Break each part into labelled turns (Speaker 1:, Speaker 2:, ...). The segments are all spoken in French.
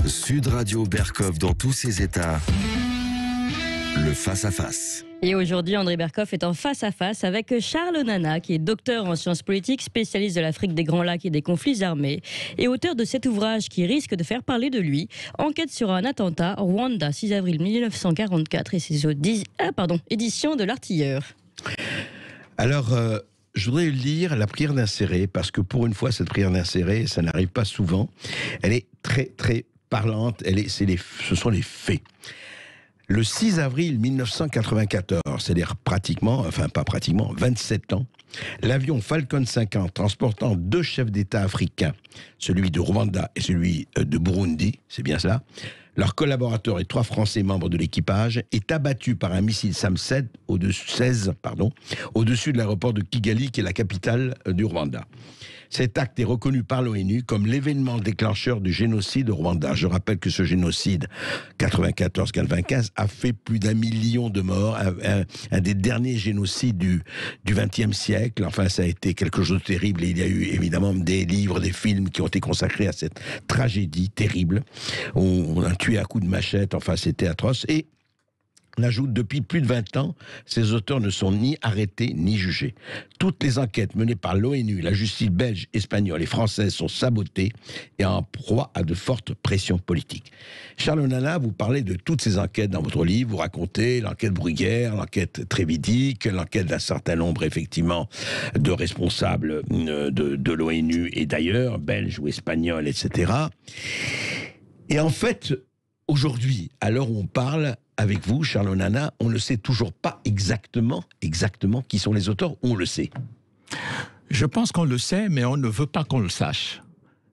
Speaker 1: Sud Radio Berkov dans tous ses états. Le face-à-face.
Speaker 2: Et aujourd'hui, André Berkov est en face-à-face avec Charles Nana, qui est docteur en sciences politiques, spécialiste de l'Afrique des Grands Lacs et des conflits armés, et auteur de cet ouvrage qui risque de faire parler de lui, Enquête sur un attentat, Rwanda, 6 avril 1944, et c'est aux éditions de l'Artilleur.
Speaker 3: Alors, je voudrais lire la prière d'inséré, parce que pour une fois, cette prière d'inséré, ça n'arrive pas souvent. Elle est très, très parlante. Ce sont les faits. Le 6 avril 1994, c'est-à-dire pas pratiquement, 27 ans, l'avion Falcon 50 transportant deux chefs d'État africains, celui de Rwanda et celui de Burundi, c'est bien cela, leurs collaborateurs et 3 Français membres de l'équipage, est abattu par un missile SAM-16 au-dessus de l'aéroport de Kigali, qui est la capitale du Rwanda. Cet acte est reconnu par l'ONU comme l'événement déclencheur du génocide au Rwanda. Je rappelle que ce génocide, 94-95, a fait plus d'1 million de morts, un des derniers génocides du XXe siècle. Enfin, ça a été quelque chose de terrible, et il y a eu évidemment des livres, des films qui ont été consacrés à cette tragédie terrible. On a tué à coups de machette, enfin c'était atroce. Et on ajoute, depuis plus de 20 ans, ces auteurs ne sont ni arrêtés ni jugés. Toutes les enquêtes menées par l'ONU, la justice belge, espagnole et française sont sabotées et en proie à de fortes pressions politiques. Charles Nana, vous parlez de toutes ces enquêtes dans votre livre. Vous racontez l'enquête Bruguière, l'enquête Trévidique, l'enquête d'un certain nombre, effectivement, de responsables de l'ONU et d'ailleurs, belges ou espagnols, etc. Et en fait, aujourd'hui, à l'heure où on parle avec vous, Charles Nana, on ne sait toujours pas exactement qui sont les auteurs. On le sait.
Speaker 4: Je pense qu'on le sait, mais on ne veut pas qu'on le sache.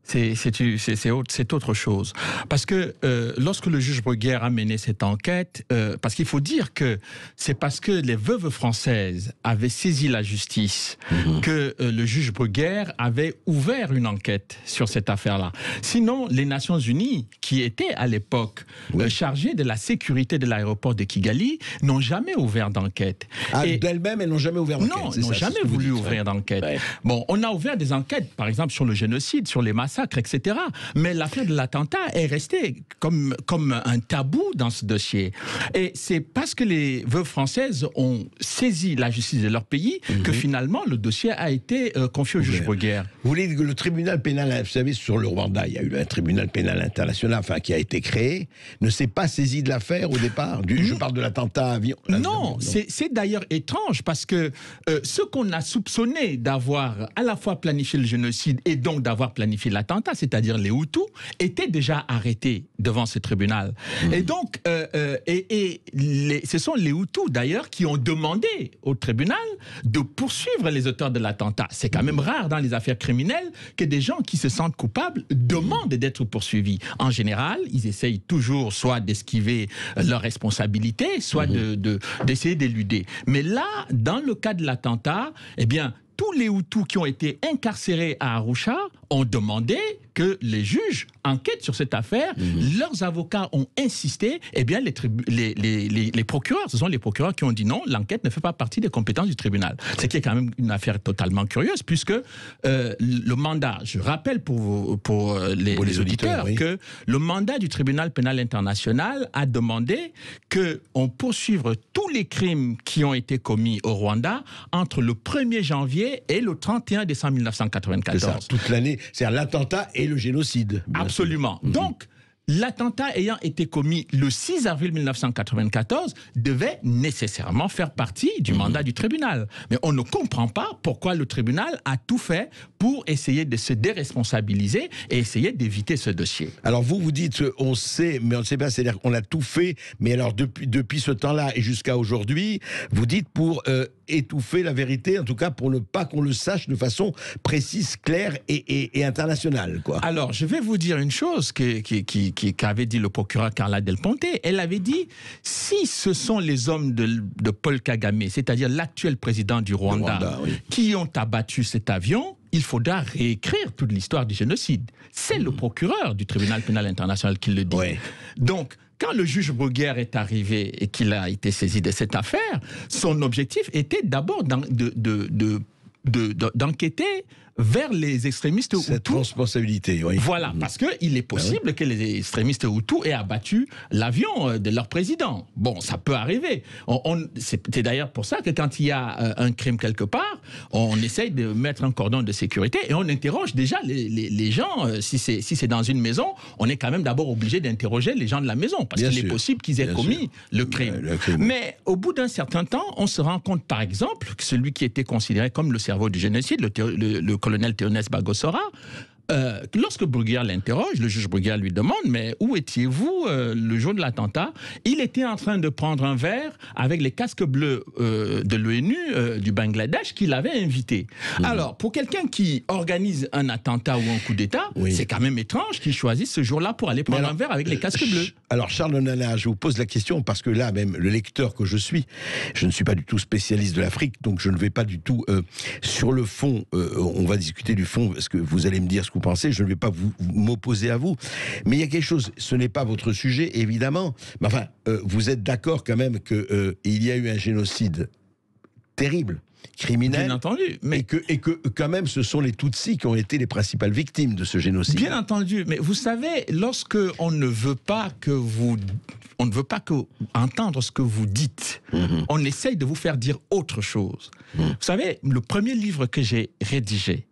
Speaker 4: C'est autre chose. Parce que lorsque le juge Bruguière a mené cette enquête, parce qu'il faut dire que c'est parce que les veuves françaises avaient saisi la justice que le juge Bruguière avait ouvert une enquête sur cette affaire-là. Sinon, les Nations Unies, qui étaient à l'époque chargées de la sécurité de l'aéroport de Kigali, n'ont jamais ouvert d'enquête.
Speaker 3: D'elles-mêmes, elles n'ont jamais ouvert d'enquête.
Speaker 4: Non, elles n'ont jamais voulu ouvrir d'enquête. Ouais. Bon, on a ouvert des enquêtes, par exemple, sur le génocide, sur les massacres, etc. Mais l'affaire de l'attentat est restée comme un tabou dans ce dossier. Et c'est parce que les veuves françaises ont saisi la justice de leur pays que finalement le dossier a été confié au juge Bruguière.
Speaker 3: Vous voulez dire que le tribunal pénal, vous savez, sur le Rwanda, il y a eu un tribunal pénal international, qui a été créé, ne s'est pas saisi de l'affaire au départ. Je parle de l'attentat à avion.
Speaker 4: Non, c'est d'ailleurs étrange parce que ceux qu'on a soupçonnés d'avoir à la fois planifié le génocide et donc d'avoir planifié l'attentat, c'est-à-dire les Hutus, étaient déjà arrêtés devant ce tribunal. Et donc, ce sont les Hutus d'ailleurs qui ont demandé au tribunal de poursuivre les auteurs de l'attentat. C'est quand même rare dans les affaires criminelles que des gens qui se sentent coupables demandent d'être poursuivis. En général, ils essayent toujours soit d'esquiver leurs responsabilités, soit d'essayer d'éluder. Mais là, dans le cas de l'attentat, eh bien, tous les Hutus qui ont été incarcérés à Arusha ont demandé que les juges enquêtent sur cette affaire. Leurs avocats ont insisté. Eh bien, les procureurs, ce sont les procureurs qui ont dit non, l'enquête ne fait pas partie des compétences du tribunal. Ce qui est quand même une affaire totalement curieuse, puisque le mandat, je rappelle pour les auditeurs, que le mandat du tribunal pénal international a demandé qu'on poursuive tous les crimes qui ont été commis au Rwanda entre le 1er janvier et le 31 décembre 1994.
Speaker 3: C'est ça, toute l'année, c'est-à-dire l'attentat et le génocide.
Speaker 4: Absolument. Donc, l'attentat ayant été commis le 6 avril 1994 devait nécessairement faire partie du mandat du tribunal. Mais on ne comprend pas pourquoi le tribunal a tout fait pour essayer de se déresponsabiliser et essayer d'éviter ce dossier.
Speaker 3: Alors vous dites, on sait, mais on ne sait pas, c'est-à-dire qu'on a tout fait, mais alors depuis ce temps-là et jusqu'à aujourd'hui, vous dites pour étouffer la vérité, en tout cas pour ne pas qu'on le sache de façon précise, claire et internationale, quoi.
Speaker 4: Alors, je vais vous dire une chose qu'avait dit le procureur Carla Del Ponte. Elle avait dit, si ce sont les hommes de Paul Kagame, c'est-à-dire l'actuel président du Rwanda, qui ont abattu cet avion, il faudra réécrire toute l'histoire du génocide. C'est le procureur du tribunal pénal international qui le dit. Donc, quand le juge Bruguière est arrivé et qu'il a été saisi de cette affaire, son objectif était d'abord d'enquêter vers les extrémistes
Speaker 3: Cette
Speaker 4: Hutus.
Speaker 3: responsabilité, oui.
Speaker 4: Voilà, parce qu'il est possible que les extrémistes Hutus aient abattu l'avion de leur président. Bon, ça peut arriver. C'est d'ailleurs pour ça que quand il y a un crime quelque part, on essaye de mettre un cordon de sécurité et on interroge déjà les gens. Si c'est dans une maison, on est quand même d'abord obligé d'interroger les gens de la maison, parce qu'il est possible qu'ils aient commis le crime. Mais au bout d'un certain temps, on se rend compte, par exemple, que celui qui était considéré comme le cerveau du génocide, le colonel Théoneste Bagosora, lorsque Bruguière l'interroge, le juge Bruguière lui demande « Mais où étiez-vous le jour de l'attentat ?» Il était en train de prendre un verre avec les casques bleus de l'ONU du Bangladesh qu'il avait invité. Alors, pour quelqu'un qui organise un attentat ou un coup d'État, c'est quand même étrange qu'il choisisse ce jour-là pour aller prendre un verre avec les casques bleus.
Speaker 3: Alors, Charles Nana, je vous pose la question parce que là, même le lecteur que je suis, je ne suis pas du tout spécialiste de l'Afrique, donc je ne vais pas du tout sur le fond, on va discuter du fond, parce que vous allez me dire ce que vous pensez, je ne vais pas m'opposer à vous, mais il y a quelque chose, ce n'est pas votre sujet, évidemment, mais enfin, vous êtes d'accord quand même qu'il y a eu un génocide terrible, criminel.
Speaker 4: Bien entendu.
Speaker 3: Mais... Et que quand même, ce sont les Tutsis qui ont été les principales victimes de ce génocide.
Speaker 4: Bien entendu. Mais vous savez, lorsque on ne veut pas entendre ce que vous dites, on essaye de vous faire dire autre chose. Vous savez, le premier livre que j'ai rédigé,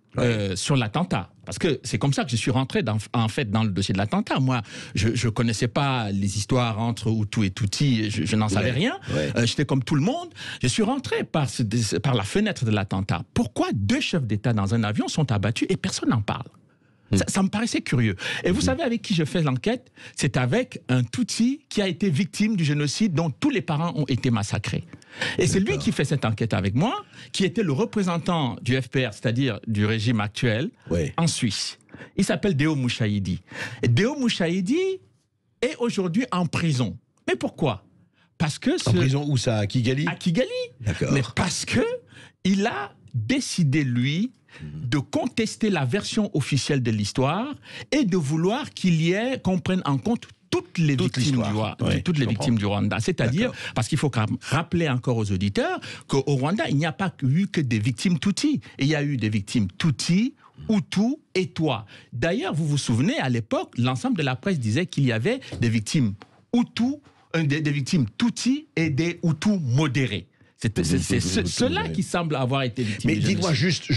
Speaker 4: sur l'attentat. Parce que c'est comme ça que je suis rentré en fait dans le dossier de l'attentat. Moi, je ne connaissais pas les histoires entre Hutu et Tutsi, je n'en savais rien. J'étais comme tout le monde. Je suis rentré par la fenêtre de l'attentat. Pourquoi 2 chefs d'État dans un avion sont abattus et personne n'en parle? Ça me paraissait curieux. Et vous savez avec qui je fais l'enquête? C'est avec un Tutsi qui a été victime du génocide dont tous les parents ont été massacrés. Et c'est lui qui fait cette enquête avec moi, qui était le représentant du FPR, c'est-à-dire du régime actuel, en Suisse. Il s'appelle Deo Mouchaïdi. Et Deo Mouchaïdi est aujourd'hui en prison. Mais pourquoi? Parce que...
Speaker 3: En prison où ça? À Kigali?
Speaker 4: À Kigali.
Speaker 3: D'accord.
Speaker 4: Mais parce que il a décidé, lui, de contester la version officielle de l'histoire et de vouloir qu'on prenne en compte toutes les victimes du Rwanda. C'est-à-dire, parce qu'il faut rappeler encore aux auditeurs qu'au Rwanda, il n'y a pas eu que des victimes Tutsi. Il y a eu des victimes Tutsi, Hutu et Twa. D'ailleurs, vous vous souvenez, à l'époque, l'ensemble de la presse disait qu'il y avait des victimes Hutu, des victimes Tutsi et des Hutus modérés. C'est ceux-là qui semblent avoir été victimes.
Speaker 3: Mais dites-moi juste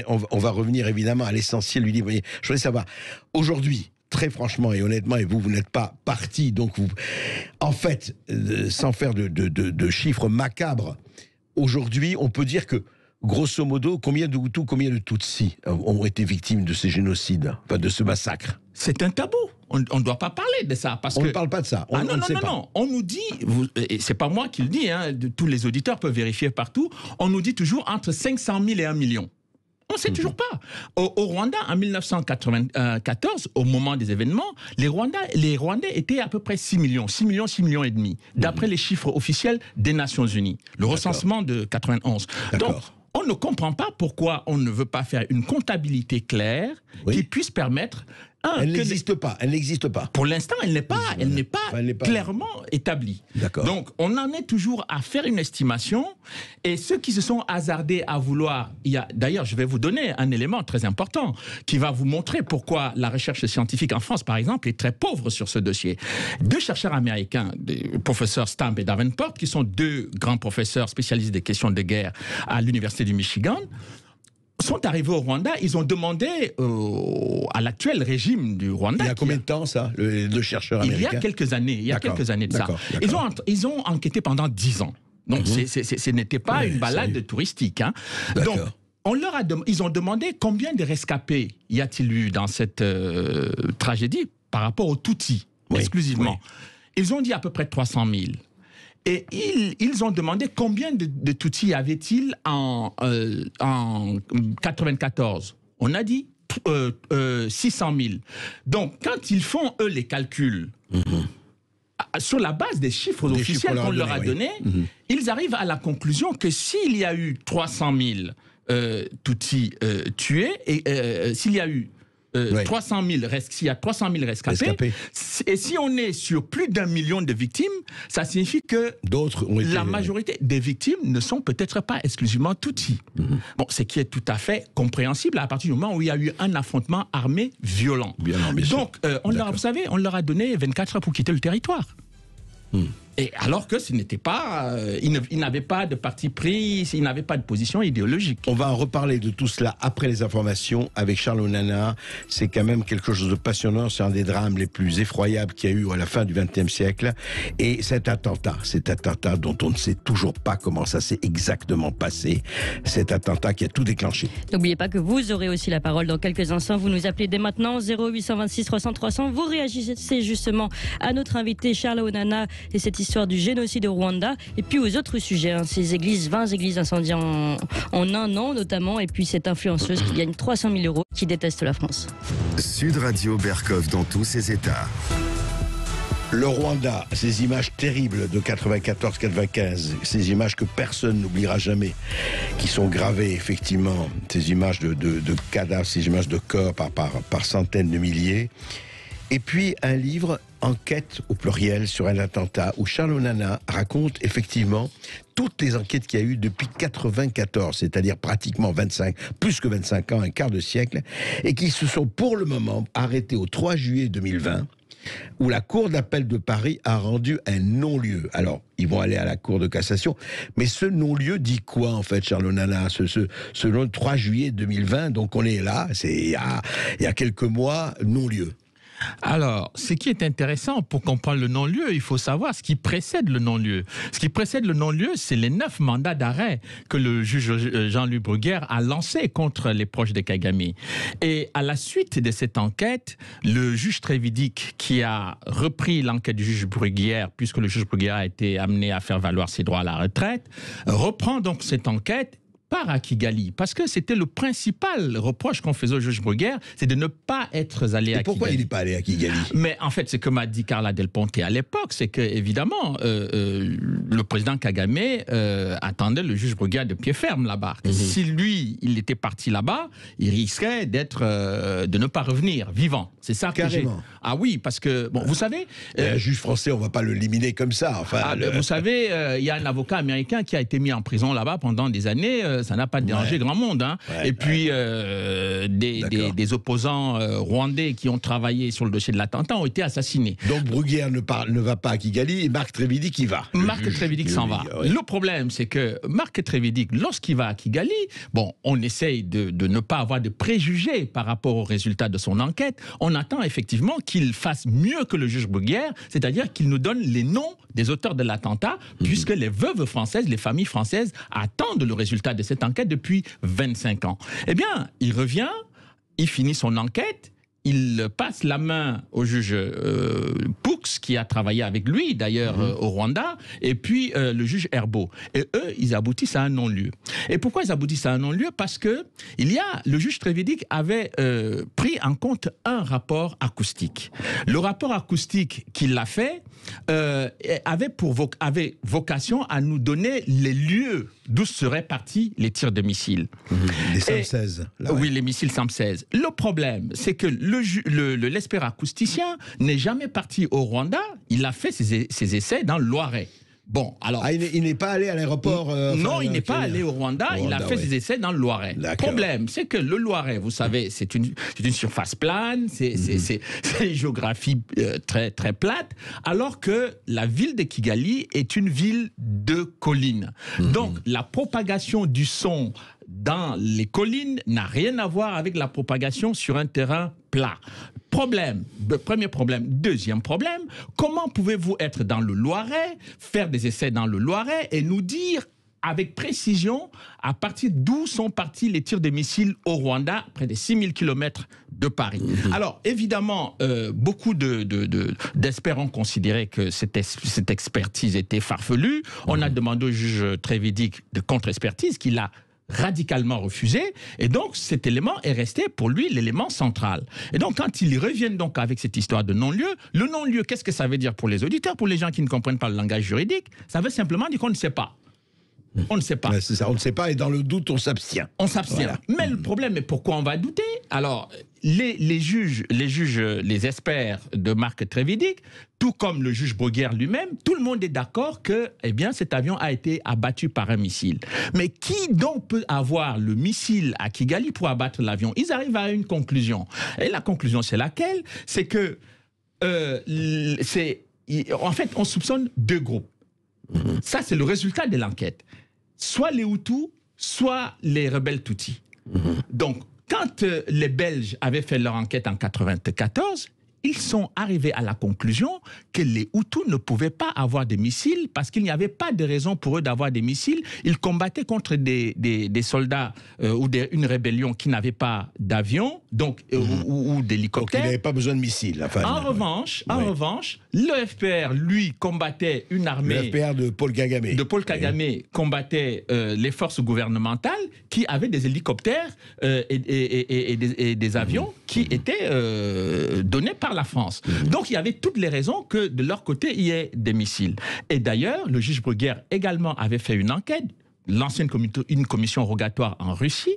Speaker 3: on va revenir évidemment à l'essentiel du livre. Je voudrais savoir, aujourd'hui, très franchement et honnêtement, et vous n'êtes pas parti, donc vous... En fait, sans faire de chiffres macabres, aujourd'hui, on peut dire que, grosso modo, combien de Hutus, combien de Tutsis ont été victimes de ces génocides, enfin de ce massacre?
Speaker 4: C'est un tabou. On ne doit pas parler de ça. Parce
Speaker 3: on ne parle pas de ça.
Speaker 4: Non. On nous dit, et c'est pas moi qui le dis, tous les auditeurs peuvent vérifier partout, on nous dit toujours entre 500 000 et 1 million. On ne sait toujours pas. Au Rwanda, en 1994, au moment des événements, les Rwandais étaient à peu près 6 millions et demi, d'après les chiffres officiels des Nations Unies. Le recensement de 91. Donc, on ne comprend pas pourquoi on ne veut pas faire une comptabilité claire qui puisse permettre...
Speaker 3: Elle n'existe pas.
Speaker 4: Pour l'instant, elle n'est pas clairement établie. Donc, on en est toujours à faire une estimation. Et ceux qui se sont hasardés à vouloir... D'ailleurs, je vais vous donner un élément très important qui va vous montrer pourquoi la recherche scientifique en France, par exemple, est très pauvre sur ce dossier. 2 chercheurs américains, des professeurs Stamp et Davenport, qui sont 2 grands professeurs spécialistes des questions de guerre à l'Université du Michigan, sont arrivés au Rwanda, ils ont demandé à l'actuel régime du Rwanda...
Speaker 3: Il y a combien de temps, ça, les 2 chercheurs américains?
Speaker 4: Il y a quelques années de ça. Ils ont enquêté pendant 10 ans. Donc, ce n'était pas une balade touristique. Donc, ils ont demandé combien de rescapés y a-t-il eu dans cette tragédie par rapport aux Tutsis, exclusivement. Ils ont dit à peu près 300 000. Et ils ont demandé combien de Tutsis y avait-il en 94. On a dit 600 000. Donc, quand ils font, eux, les calculs, sur la base des chiffres officiels qu'on leur a donnés, ils arrivent à la conclusion que s'il y a eu 300 000 Tutsis tués, et s'il y a eu s'il y a 300 000 rescapés, et si on est sur plus d'1 million de victimes, ça signifie que la majorité des victimes ne sont peut-être pas exclusivement Tutsis. Bon, ce qui est tout à fait compréhensible à partir du moment où il y a eu un affrontement armé violent. Donc, vous savez, on leur a donné 24 heures pour quitter le territoire. Et alors que ce n'était pas, ils n'avaient pas de parti pris, ils n'avaient pas de position idéologique.
Speaker 3: On va en reparler de tout cela après les informations avec Charles Onana. C'est quand même quelque chose de passionnant. C'est un des drames les plus effroyables qu'il y a eu à la fin du XXe siècle. Et cet attentat dont on ne sait toujours pas comment ça s'est exactement passé, cet attentat qui a tout déclenché.
Speaker 2: N'oubliez pas que vous aurez aussi la parole dans quelques instants. Vous nous appelez dès maintenant 0826 300 300. Vous réagissez justement à notre invité Charles Onana et cette histoire du génocide au Rwanda, et puis aux autres sujets, ces 20 églises incendiées en un an notamment, et puis cette influenceuse qui gagne 300 000 euros, qui déteste la France.
Speaker 1: Sud Radio Berkov dans tous ses états.
Speaker 3: Le Rwanda, ces images terribles de 94-95, ces images que personne n'oubliera jamais, qui sont gravées effectivement, ces images de cadavres, ces images de corps par centaines de milliers. Et puis un livre, Enquête au pluriel sur un attentat, où Charles Onana raconte effectivement toutes les enquêtes qu'il y a eu depuis 94, c'est-à-dire pratiquement plus que 25 ans, un quart de siècle, et qui se sont pour le moment arrêtés au 3 juillet 2020, où la Cour d'appel de Paris a rendu un non-lieu. Alors, ils vont aller à la Cour de cassation, mais ce non-lieu dit quoi en fait, Charles Onana, selon le 3 juillet 2020, donc on est là, il y a quelques mois, non-lieu.
Speaker 4: Alors, ce qui est intéressant pour comprendre le non-lieu, il faut savoir ce qui précède le non-lieu. Ce qui précède le non-lieu, c'est les 9 mandats d'arrêt que le juge Jean-Louis Bruguière a lancés contre les proches de Kagame. Et à la suite de cette enquête, le juge Trévidic, qui a repris l'enquête du juge Bruguière, puisque le juge Bruguière a été amené à faire valoir ses droits à la retraite, reprend donc cette enquête, part à Kigali, parce que c'était le principal reproche qu'on faisait au juge Bruguière, c'est de ne pas être allé à Kigali.
Speaker 3: Pourquoi il n'est pas allé à Kigali?
Speaker 4: Mais en fait, ce que m'a dit Carla Del Ponte à l'époque, c'est que évidemment, le président Kagame attendait le juge Bruguière de pied ferme là-bas. Si lui, il était parti là-bas, il risquerait de ne pas revenir vivant. C'est ça que j'ai. Ah oui, parce que bon, vous savez,
Speaker 3: un juge français, on va pas l'éliminer comme ça. Enfin,
Speaker 4: vous savez, il y a un avocat américain qui a été mis en prison là-bas pendant des années. Ça n'a pas dérangé grand monde. Hein. Et puis, des opposants rwandais qui ont travaillé sur le dossier de l'attentat ont été assassinés.
Speaker 3: Donc Bruguière ne va pas à Kigali et Marc Trévidic y va.
Speaker 4: Marc Trévidic s'en va. Oui. Le problème, c'est que Marc Trévidic, lorsqu'il va à Kigali, bon, on essaye de ne pas avoir de préjugés par rapport aux résultats de son enquête. On attend effectivement qu'il fasse mieux que le juge Bruguière, c'est-à-dire qu'il nous donne les noms des auteurs de l'attentat, puisque les veuves françaises, les familles françaises attendent le résultat de cette enquête depuis 25 ans. Eh bien, il revient, il finit son enquête, il passe la main au juge Poux, qui a travaillé avec lui d'ailleurs au Rwanda, et puis le juge Herbeau. Et eux, ils aboutissent à un non-lieu. Et pourquoi ils aboutissent à un non-lieu? Parce que le juge Trévidic avait pris en compte un rapport acoustique. Le rapport acoustique qu'il a fait avait vocation à nous donner les lieux d'où seraient partis les tirs de missiles.
Speaker 3: Les SAM-16.
Speaker 4: Oui, les missiles SAM-16. Le problème, c'est que l'expert acousticien n'est jamais parti au Rwanda, il a fait ses essais dans le Loiret. Bon, alors...
Speaker 3: il n'est pas allé à l'aéroport
Speaker 4: non, il n'est pas allé au Rwanda, il a fait ses essais dans le Loiret. Le problème, c'est que le Loiret, vous savez, c'est une surface plane, c'est une géographie très, très plate, alors que la ville de Kigali est une ville de collines. Donc, la propagation du son dans les collines n'a rien à voir avec la propagation sur un terrain plat. Premier problème. Deuxième problème, comment pouvez-vous être dans le Loiret, faire des essais dans le Loiret et nous dire avec précision à partir d'où sont partis les tirs de missiles au Rwanda, près de 6000 km de Paris. Alors, évidemment, beaucoup d'experts ont considéré que cette expertise était farfelue. On a demandé au juge Trévidic de contre-expertise qu'il a radicalement refusé, et donc cet élément est resté pour lui l'élément central. Et donc quand ils reviennent donc avec cette histoire de non-lieu, le non-lieu, qu'est-ce que ça veut dire pour les auditeurs, pour les gens qui ne comprennent pas le langage juridique? Ça veut simplement dire qu'on ne sait pas. On ne sait pas.
Speaker 3: C'est ça, on ne sait pas, et dans le doute, on s'abstient.
Speaker 4: On s'abstient. Voilà. Mais le problème est pourquoi on va douter? Alors, les experts de Marc Trévidic, tout comme le juge Bruguière lui-même, tout le monde est d'accord que, eh bien, cet avion a été abattu par un missile. Mais qui donc peut avoir le missile à Kigali pour abattre l'avion? Ils arrivent à une conclusion. Et la conclusion, c'est laquelle? C'est que, en fait, on soupçonne deux groupes. Ça, c'est le résultat de l'enquête. Soit les Hutus, soit les rebelles Tutsis. Donc, quand les Belges avaient fait leur enquête en 1994, ils sont arrivés à la conclusion que les Hutus ne pouvaient pas avoir des missiles parce qu'il n'y avait pas de raison pour eux d'avoir des missiles. Ils combattaient contre des soldats ou une rébellion qui n'avait pas d'avion ou d'hélicoptère.
Speaker 3: Donc ils n'avaient pas besoin de missiles. Enfin,
Speaker 4: en revanche, le FPR, lui, combattait une armée...
Speaker 3: Le FPR de Paul Kagame.
Speaker 4: De Paul Kagame combattait les forces gouvernementales qui avaient des hélicoptères et des avions qui étaient donnés par la France. Donc il y avait toutes les raisons que de leur côté il y ait des missiles. Et d'ailleurs, le juge Bruguière également avait fait une enquête, lancé une commission rogatoire en Russie,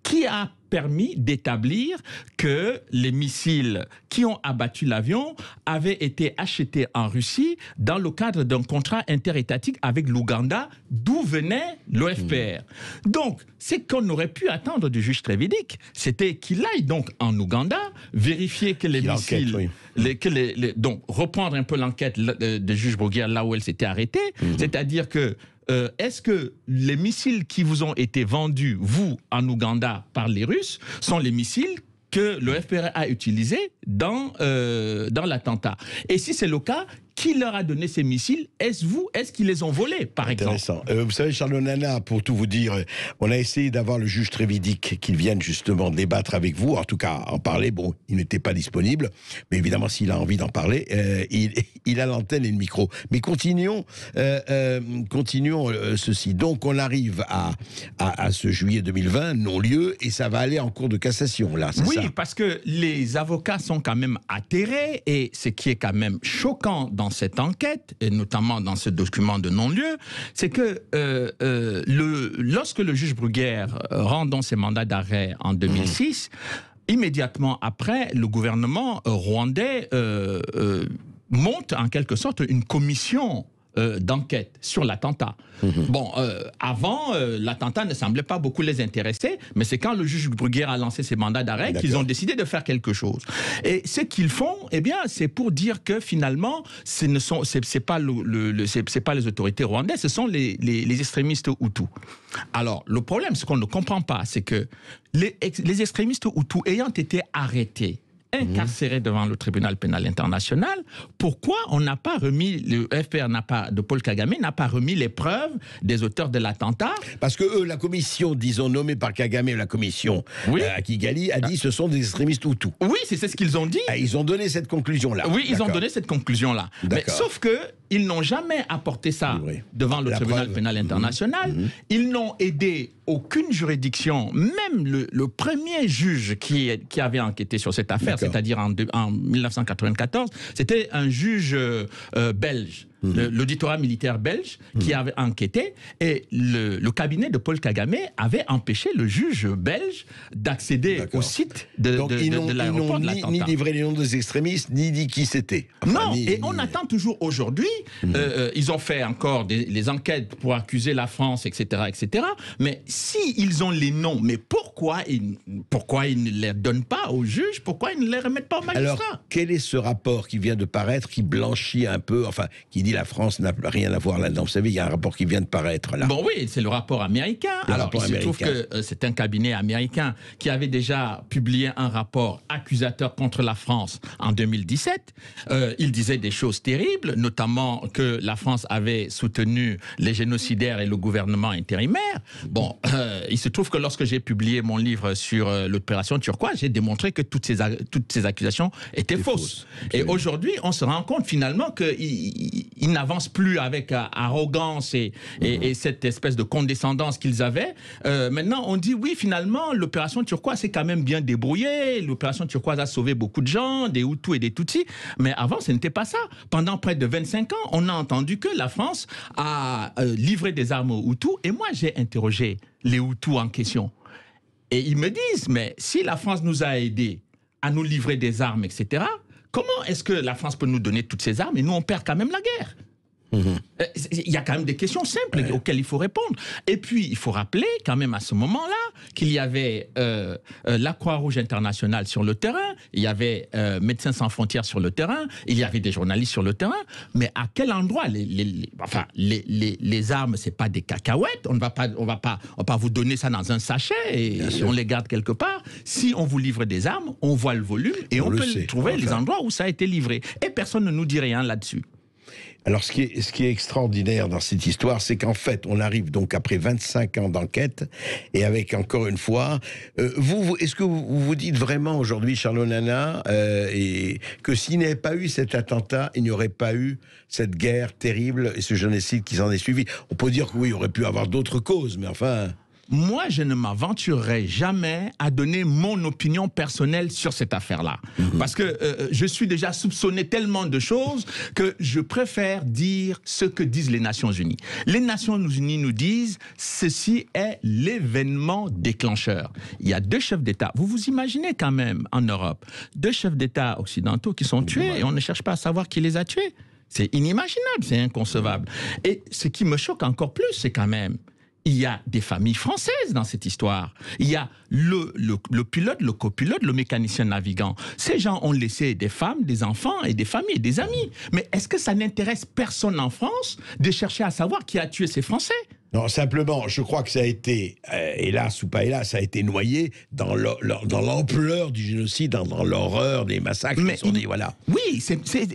Speaker 4: qui a permis d'établir que les missiles qui ont abattu l'avion avaient été achetés en Russie dans le cadre d'un contrat interétatique avec l'Ouganda, d'où venait l'OFPR. Donc, ce qu'on aurait pu attendre du juge Trévidic, c'était qu'il aille donc en Ouganda, vérifier que les missiles... donc, reprendre un peu l'enquête du juge Bruguière là où elle s'était arrêtée, c'est-à-dire que est-ce que les missiles qui vous ont été vendus, vous, en Ouganda, par les Russes, sont les missiles que le FPR a utilisés dans l'attentat? Et si c'est le cas, qui leur a donné ces missiles? Est-ce qu'ils les ont volés, par exemple?
Speaker 3: Intéressant. Vous savez, Charles Nana, pour tout vous dire, on a essayé d'avoir le juge Trévidic qu'il vienne justement débattre avec vous, en tout cas en parler. Bon, il n'était pas disponible, mais évidemment, s'il a envie d'en parler, il a l'antenne et le micro. Mais continuons ceci. Donc, on arrive à ce juillet 2020, non-lieu, et ça va aller en cours de cassation, là, c'est ça?
Speaker 4: Oui, parce que les avocats sont quand même atterrés, et ce qui est quand même choquant dans cette enquête, et notamment dans ce document de non-lieu, c'est que lorsque le juge Bruguière rend donc ses mandats d'arrêt en 2006, immédiatement après, le gouvernement rwandais monte en quelque sorte une commission d'enquête sur l'attentat. Bon, avant, l'attentat ne semblait pas beaucoup les intéresser, mais c'est quand le juge Bruguière a lancé ses mandats d'arrêt qu'ils ont décidé de faire quelque chose. Et ce qu'ils font, eh bien, c'est pour dire que finalement, c'est pas les autorités rwandaises, ce sont les extrémistes Hutus. Alors, le problème, ce qu'on ne comprend pas, c'est que les extrémistes Hutus ayant été arrêtés, incarcéré devant le tribunal pénal international, pourquoi on n'a pas remis, le FPR de Paul Kagame n'a pas remis les preuves des auteurs de l'attentat?
Speaker 3: Parce que eux, la commission, disons, nommée par Kagame, la commission à Kigali, a dit ce sont des extrémistes Hutus.
Speaker 4: Oui, c'est ce qu'ils ont dit.
Speaker 3: Ils ont donné cette conclusion-là.
Speaker 4: Oui, ils ont donné cette conclusion-là. Mais sauf que ils n'ont jamais apporté ça devant le tribunal pénal international. Ils n'ont aidé aucune juridiction, même le premier juge qui avait enquêté sur cette affaire, c'est-à-dire en 1994, c'était un juge belge. L'auditorat militaire belge qui avait enquêté, et le cabinet de Paul Kagame avait empêché le juge belge d'accéder au site de l'aéroport de l'attentat.
Speaker 3: Ni livré les noms des extrémistes, ni dit qui c'était.
Speaker 4: Enfin, on attend toujours aujourd'hui. Ils ont fait encore les enquêtes pour accuser la France, etc., etc. Mais si ils ont les noms, mais pourquoi ils ne les donnent pas au juge? Pourquoi ils ne les remettent pas au magistrat?
Speaker 3: Alors, quel est ce rapport qui vient de paraître, qui blanchit un peu, enfin, qui dit la France n'a rien à voir là-dedans? Vous savez, il y a un rapport qui vient de paraître là.
Speaker 4: Bon, oui, c'est le rapport américain. Alors, il se trouve que c'est un cabinet américain qui avait déjà publié un rapport accusateur contre la France en 2017. Il disait des choses terribles, notamment que la France avait soutenu les génocidaires et le gouvernement intérimaire. Bon, il se trouve que lorsque j'ai publié mon livre sur l'opération Turquoise, j'ai démontré que toutes ces accusations étaient fausses. Et aujourd'hui, on se rend compte finalement qu'ils n'avancent plus avec arrogance et cette espèce de condescendance qu'ils avaient. Maintenant, on dit oui, finalement, l'opération Turquoise s'est quand même bien débrouillée. L'opération Turquoise a sauvé beaucoup de gens, des Hutus et des Tutsis. Mais avant, ce n'était pas ça. Pendant près de 25 ans, on a entendu que la France a livré des armes aux Hutus. Et moi, j'ai interrogé les Hutus en question. Et ils me disent, mais si la France nous a aidés à nous livrer des armes, etc., comment est-ce que la France peut nous donner toutes ces armes et nous, on perd quand même la guerre? Il y a quand même des questions simples auxquelles il faut répondre. Et puis, il faut rappeler quand même à ce moment-là qu'il y avait la Croix-Rouge internationale sur le terrain, il y avait Médecins sans frontières sur le terrain, il y avait des journalistes sur le terrain, mais à quel endroit les armes, c'est pas des cacahuètes, on va pas vous donner ça dans un sachet et on les garde quelque part. Si on vous livre des armes, on voit le volume et on peut trouver les endroits où ça a été livré. Et personne ne nous dit rien là-dessus.
Speaker 3: Alors, ce qui est extraordinaire dans cette histoire, c'est qu'en fait, on arrive donc après 25 ans d'enquête, et avec, encore une fois, est-ce que vous vous dites vraiment aujourd'hui, Charles Nana, et que s'il n'y avait pas eu cet attentat, il n'y aurait pas eu cette guerre terrible et ce génocide qui s'en est suivi? On peut dire que oui, il aurait pu avoir d'autres causes, mais enfin...
Speaker 4: Moi, je ne m'aventurerai jamais à donner mon opinion personnelle sur cette affaire-là. Parce que je suis déjà soupçonné tellement de choses que je préfère dire ce que disent les Nations Unies. Les Nations Unies nous disent ceci est l'événement déclencheur. Il y a 2 chefs d'État. Vous vous imaginez quand même en Europe 2 chefs d'État occidentaux qui sont tués et on ne cherche pas à savoir qui les a tués. C'est inimaginable, c'est inconcevable. Et ce qui me choque encore plus, c'est quand même... Il y a des familles françaises dans cette histoire. Il y a le pilote, le copilote, le mécanicien navigant. Ces gens ont laissé des femmes, des enfants et des familles, des amis. Mais est-ce que ça n'intéresse personne en France de chercher à savoir qui a tué ces Français ?
Speaker 3: Non, simplement, je crois que ça a été, hélas ou pas hélas, ça a été noyé dans l'ampleur du génocide, dans l'horreur des massacres.
Speaker 4: Mais
Speaker 3: on dit, voilà.
Speaker 4: Oui,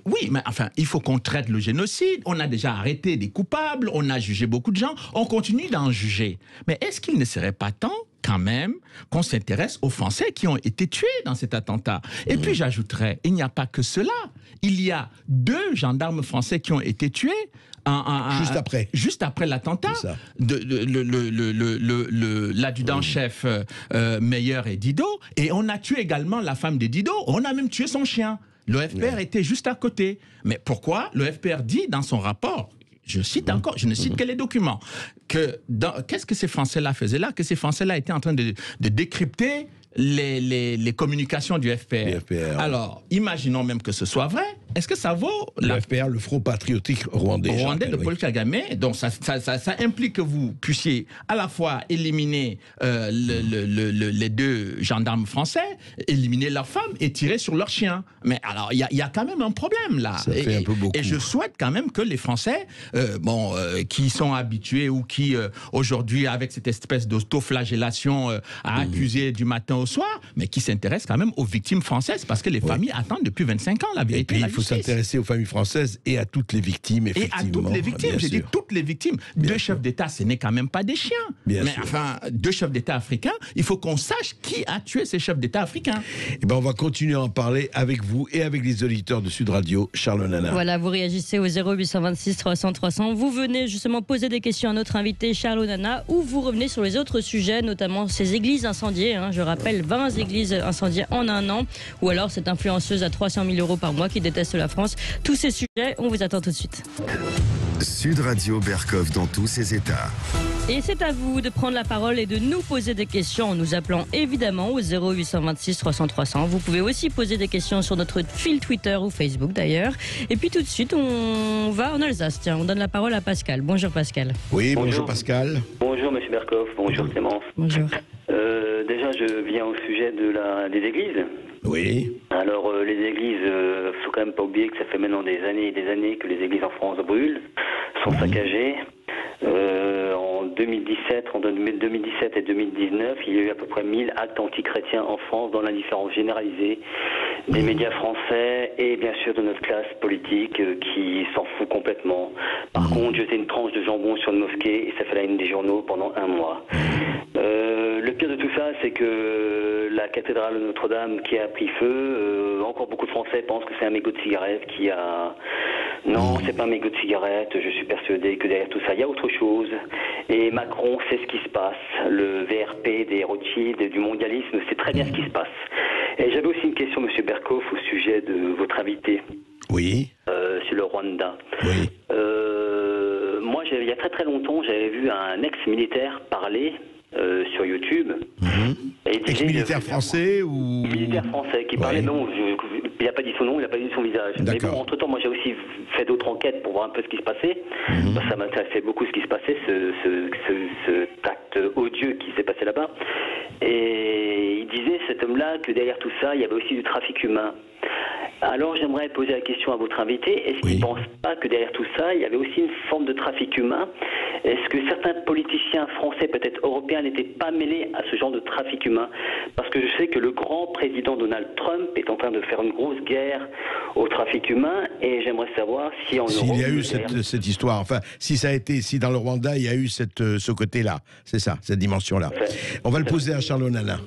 Speaker 4: oui, mais enfin, il faut qu'on traite le génocide. On a déjà arrêté des coupables, on a jugé beaucoup de gens, on continue d'en juger. Mais est-ce qu'il ne serait pas temps quand même qu'on s'intéresse aux Français qui ont été tués dans cet attentat? Et puis j'ajouterais, il n'y a pas que cela. Il y a 2 gendarmes français qui ont été tués juste après l'attentat, l'adjudant-chef Meyer et Didot, et on a tué également la femme de Didot, on a même tué son chien. Le FPR était juste à côté. Mais pourquoi? Le FPR dit dans son rapport, je cite encore, je ne cite que les documents, qu'est-ce que ces Français-là faisaient là? Que ces Français-là étaient en train de décrypter les communications du FPR. Alors, imaginons même que ce soit vrai. Est-ce que ça vaut...
Speaker 3: Le FPR, le Front patriotique rwandais.
Speaker 4: De Paul Kagame. Donc, ça implique que vous puissiez à la fois éliminer les 2 gendarmes français, éliminer leurs femmes et tirer sur leurs chiens. Mais alors, il y a quand même un problème là.
Speaker 3: Ça fait un peu beaucoup.
Speaker 4: Et je souhaite quand même que les Français, qui sont habitués ou qui, aujourd'hui, avec cette espèce d'autoflagellation à accuser du matin au soir, mais qui s'intéressent quand même aux victimes françaises, parce que les familles attendent depuis 25 ans la vérité.
Speaker 3: Et puis, il faut s'intéresser aux familles françaises et à toutes les victimes, effectivement.
Speaker 4: Et à toutes les victimes, j'ai dit toutes les victimes. 2 chefs d'État, ce n'est quand même pas des chiens. Enfin, 2 chefs d'État africains, il faut qu'on sache qui a tué ces chefs d'État africains.
Speaker 3: Et ben, on va continuer à en parler avec vous et avec les auditeurs de Sud Radio, Charles Nana.
Speaker 2: Voilà, vous réagissez au 0826 300 300. Vous venez justement poser des questions à notre invité Charles Nana, ou vous revenez sur les autres sujets, notamment ces églises incendiées. Je rappelle, 20 églises incendiées en un an, ou alors cette influenceuse à 300 000 € par mois qui déteste la France. Tous ces sujets, on vous attend tout de suite.
Speaker 1: Sud Radio Berkov dans tous ses états.
Speaker 2: Et c'est à vous de prendre la parole et de nous poser des questions en nous appelant évidemment au 0826 300 300. Vous pouvez aussi poser des questions sur notre fil Twitter ou Facebook d'ailleurs. Et puis tout de suite, on va en Alsace. Tiens, on donne la parole à Pascal. Bonjour Pascal.
Speaker 3: Oui, bonjour Pascal.
Speaker 5: Bonjour Monsieur Berkov, bonjour Clémence.
Speaker 2: Bonjour.
Speaker 5: Déjà, je viens au sujet des églises.
Speaker 3: Oui.
Speaker 5: Alors, les églises, faut quand même pas oublier que ça fait maintenant des années et des années que les églises en France brûlent, sont saccagées. En 2017 et 2019, il y a eu à peu près 1000 actes antichrétiens en France, dans l'indifférence généralisée des médias français et bien sûr de notre classe politique qui s'en fout complètement. Par contre, jeter une tranche de jambon sur une mosquée et ça fait la une des journaux pendant 1 mois. Le pire de tout ça, c'est que la cathédrale de Notre-Dame qui a pris feu, encore beaucoup de Français pensent que c'est un mégot de cigarette qui a... Non, c'est pas un mégot de cigarette, je suis persuadé que derrière tout ça, il y a autre chose. Et Macron sait ce qui se passe. Le VRP des Rothschild, du mondialisme, c'est très bien ce qui se passe. Et j'avais aussi une question, Monsieur Berkov, au sujet de votre invité.
Speaker 3: Oui.
Speaker 5: Sur le Rwanda.
Speaker 3: Oui.
Speaker 5: Moi, il y a très très longtemps, j'avais vu un ex-militaire parler sur YouTube. Et
Speaker 3: Ex-militaire français ou...
Speaker 5: Militaire français qui parlait, non, il n'a pas dit son nom, il n'a pas dit son visage. Mais bon, entre-temps, moi j'ai aussi fait d'autres enquêtes pour voir un peu ce qui se passait. Ça m'intéressait beaucoup ce qui se passait, cet acte odieux qui s'est passé là-bas. Et il disait, cet homme-là, que derrière tout ça, il y avait aussi du trafic humain. Alors j'aimerais poser la question à votre invité, est-ce qu'il ne pense pas que derrière tout ça, il y avait aussi une forme de trafic humain? Est-ce que certains politiciens français, peut-être européens, n'étaient pas mêlés à ce genre de trafic humain? Parce que je sais que le grand président Donald Trump est en train de faire une grosse guerre au trafic humain, et j'aimerais savoir si en Europe...
Speaker 3: S'il y a eu cette histoire, enfin, si dans le Rwanda, il y a eu ce côté-là, c'est ça, cette dimension-là. On va le poser à Charles Onana.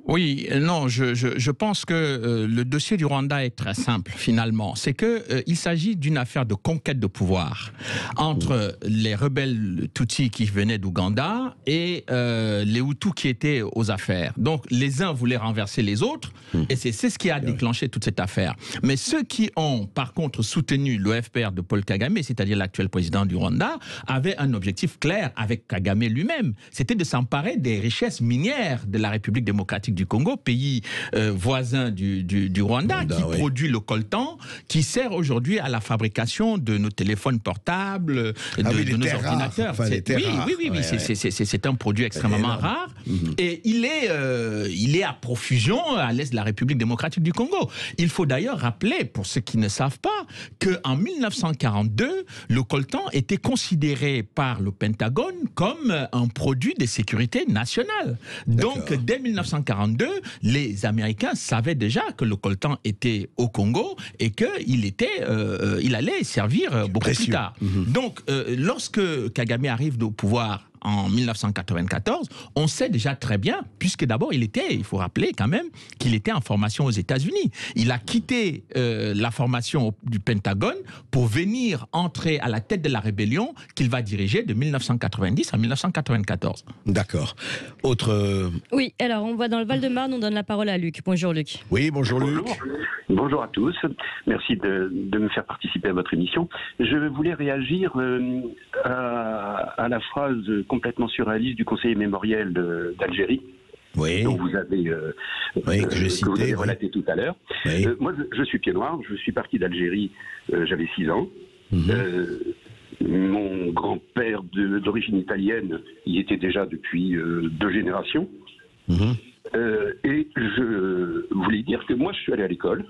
Speaker 4: Oui, non, je pense que le dossier du Rwanda est très simple, finalement. C'est qu'il s'agit d'une affaire de conquête de pouvoir entre les rebelles Tutsis qui venaient d'Ouganda et les Hutus qui étaient aux affaires. Donc, les uns voulaient renverser les autres, et c'est ce qui a déclenché toute cette affaire. Mais ceux qui ont, par contre, soutenu le FPR de Paul Kagame, c'est-à-dire l'actuel président du Rwanda, avaient un objectif clair avec Kagame lui-même. C'était de s'emparer des richesses minières de la République démocratique du Congo, pays voisin du Rwanda, qui produit le coltan, qui sert aujourd'hui à la fabrication de nos téléphones portables, de nos ordinateurs.
Speaker 3: Enfin,
Speaker 4: oui, c'est un produit extrêmement rare, et il est à profusion à l'est de la République démocratique du Congo. Il faut d'ailleurs rappeler, pour ceux qui ne savent pas, qu'en 1942, le coltan était considéré par le Pentagone comme un produit de sécurité nationale. Donc, dès 1942, les Américains savaient déjà que le coltan était au Congo et qu'il allait servir beaucoup plus tard. Donc, lorsque Kagame arrive au pouvoir en 1994, on sait déjà très bien, puisque d'abord il faut rappeler quand même qu'il était en formation aux États-Unis. Il a quitté la formation du Pentagone pour venir entrer à la tête de la rébellion qu'il va diriger de 1990 à 1994.
Speaker 3: D'accord. Autre...
Speaker 2: Oui, alors on va dans le Val-de-Marne, on donne la parole à Luc. Bonjour Luc.
Speaker 3: Oui, bonjour Luc.
Speaker 6: Bonjour à tous, merci de me faire participer à votre émission. Je voulais réagir à la phrase complètement surréaliste du conseiller mémoriel d'Algérie, dont vous avez, que vous avez relaté tout à l'heure. Moi, je suis pied noir, je suis parti d'Algérie, j'avais 6 ans. Mon grand-père d'origine italienne y était déjà depuis 2 générations. Et je voulais dire que moi, je suis allé à l'école.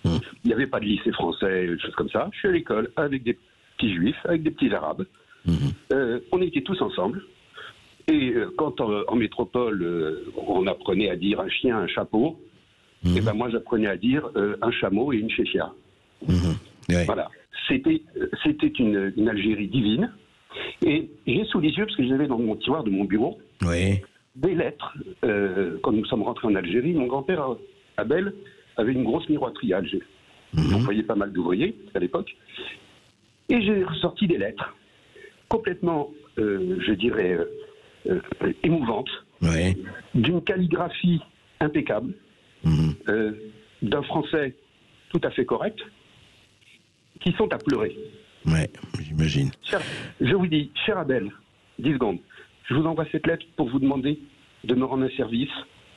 Speaker 6: Il n'y avait pas de lycée français, choses comme ça. Je suis à l'école avec des petits juifs, avec des petits arabes. On était tous ensemble. Et quand en métropole, on apprenait à dire un chien, un chapeau, et ben moi, j'apprenais à dire un chameau et une chéchia. Voilà. C'était une Algérie divine. Et j'ai sous les yeux, parce que j'avais dans mon tiroir de mon bureau, des lettres. Quand nous sommes rentrés en Algérie, mon grand-père, Abel, avait une grosse miroiterie à Alger. On voyait pas mal d'ouvriers à l'époque. Et j'ai ressorti des lettres complètement, je dirais, émouvantes, d'une calligraphie impeccable, d'un français tout à fait correct, qui sont à pleurer.
Speaker 3: Ouais, j'imagine.
Speaker 6: Je vous dis, cher Abel, 10 secondes, je vous envoie cette lettre pour vous demander de me rendre un service,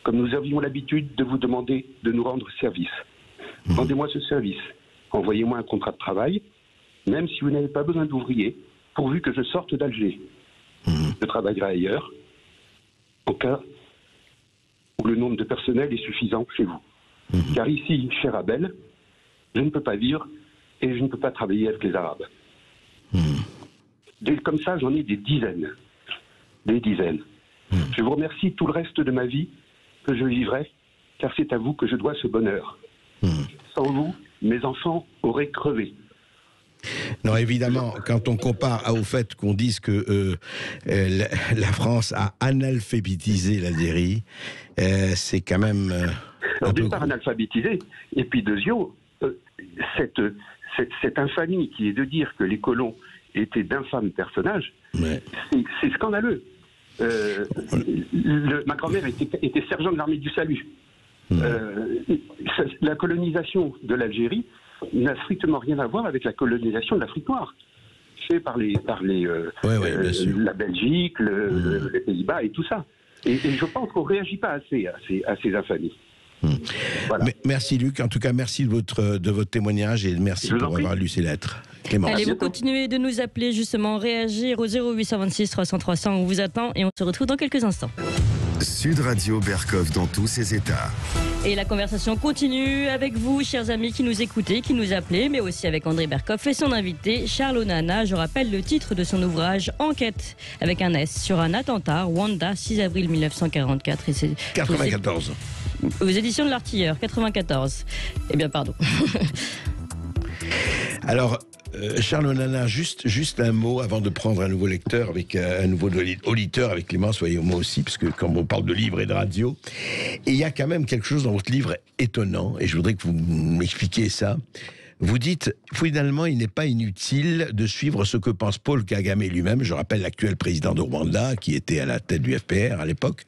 Speaker 6: comme nous avions l'habitude de vous demander de nous rendre service. Rendez-moi ce service. Envoyez-moi un contrat de travail, même si vous n'avez pas besoin d'ouvrier, pourvu que je sorte d'Alger. Je travaillerai ailleurs, en cas où le nombre de personnel est suffisant chez vous. Car ici, cher Abel, je ne peux pas vivre et je ne peux pas travailler avec les Arabes. Comme ça, j'en ai des dizaines. Des dizaines. Je vous remercie tout le reste de ma vie que je vivrai, car c'est à vous que je dois ce bonheur. Sans vous, mes enfants auraient crevé.
Speaker 3: Non, évidemment, quand on compare au fait qu'on dise que la France a analphabétisé l'Algérie, c'est quand même...
Speaker 6: Alors, d'une part, analphabétisé, et puis deuxièmement, cette infamie qui est de dire que les colons étaient d'infâmes personnages, c'est scandaleux. Ma grand-mère était sergent de l'armée du salut. La colonisation de l'Algérie n'a strictement rien à voir avec la colonisation de l'Afrique noire, fait par la Belgique, les Pays-Bas et tout ça. Et je pense qu'on ne réagit pas assez à ces infamies. Voilà.
Speaker 3: Merci Luc, en tout cas merci de votre témoignage et merci pour avoir lu ces lettres. Clémence.
Speaker 2: Allez, vous continuez de nous appeler justement, réagir au 0826 300 300, on vous attend et on se retrouve dans quelques instants.
Speaker 1: Sud Radio Berkov dans tous ses états.
Speaker 2: Et la conversation continue avec vous, chers amis qui nous écoutez, qui nous appelez, mais aussi avec André Berkov et son invité, Charles Onana. Je rappelle le titre de son ouvrage, Enquête, avec un S, sur un attentat, Rwanda, 6 avril 1944. Et c'est
Speaker 3: 94.
Speaker 2: Aux éditions de l'Artilleur, 94. Eh bien, pardon.
Speaker 3: Alors, Charles Onana, juste un mot avant de prendre un nouveau lecteur, avec un nouveau auditeur avec Clémence, soyez moi aussi, parce que quand on parle de livres et de radio, et il y a quand même quelque chose dans votre livre étonnant, et je voudrais que vous m'expliquiez ça. Vous dites, finalement, il n'est pas inutile de suivre ce que pense Paul Kagame lui-même, je rappelle l'actuel président de Rwanda, qui était à la tête du FPR à l'époque,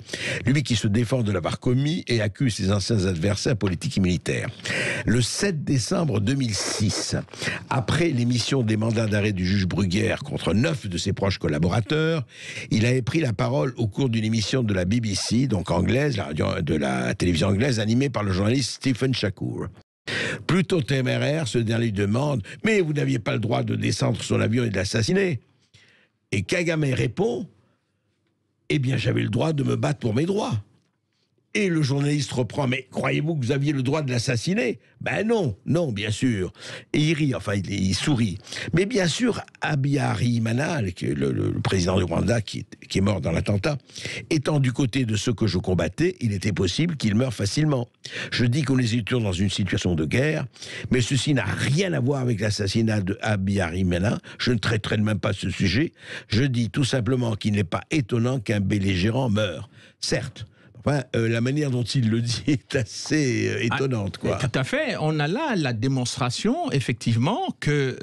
Speaker 3: lui qui se défend de l'avoir commis et accuse ses anciens adversaires politiques et militaires. Le 7 décembre 2006, après l'émission des mandats d'arrêt du juge Bruguière contre 9 de ses proches collaborateurs, il avait pris la parole au cours d'une émission de la BBC, donc anglaise, de la télévision anglaise, animée par le journaliste Stephen Shakur. Plutôt téméraire, ce dernier lui demande « Mais vous n'aviez pas le droit de descendre son avion et de l'assassiner ?» Et Kagame répond « Eh bien, j'avais le droit de me battre pour mes droits. » Et le journaliste reprend « Mais croyez-vous que vous aviez le droit de l'assassiner ?» Ben non, bien sûr. Et il rit, enfin, il sourit. Mais bien sûr, Habyarimana, le président du Rwanda qui est mort dans l'attentat, étant du côté de ceux que je combattais, il était possible qu'il meure facilement. Je dis qu'on est toujours dans une situation de guerre, mais ceci n'a rien à voir avec l'assassinat de Habyarimana. Je ne traiterai même pas ce sujet. Je dis tout simplement qu'il n'est pas étonnant qu'un belligérant meure. Certes, enfin, la manière dont il le dit est assez étonnante, quoi.
Speaker 4: Tout à fait. On a là la démonstration, effectivement, que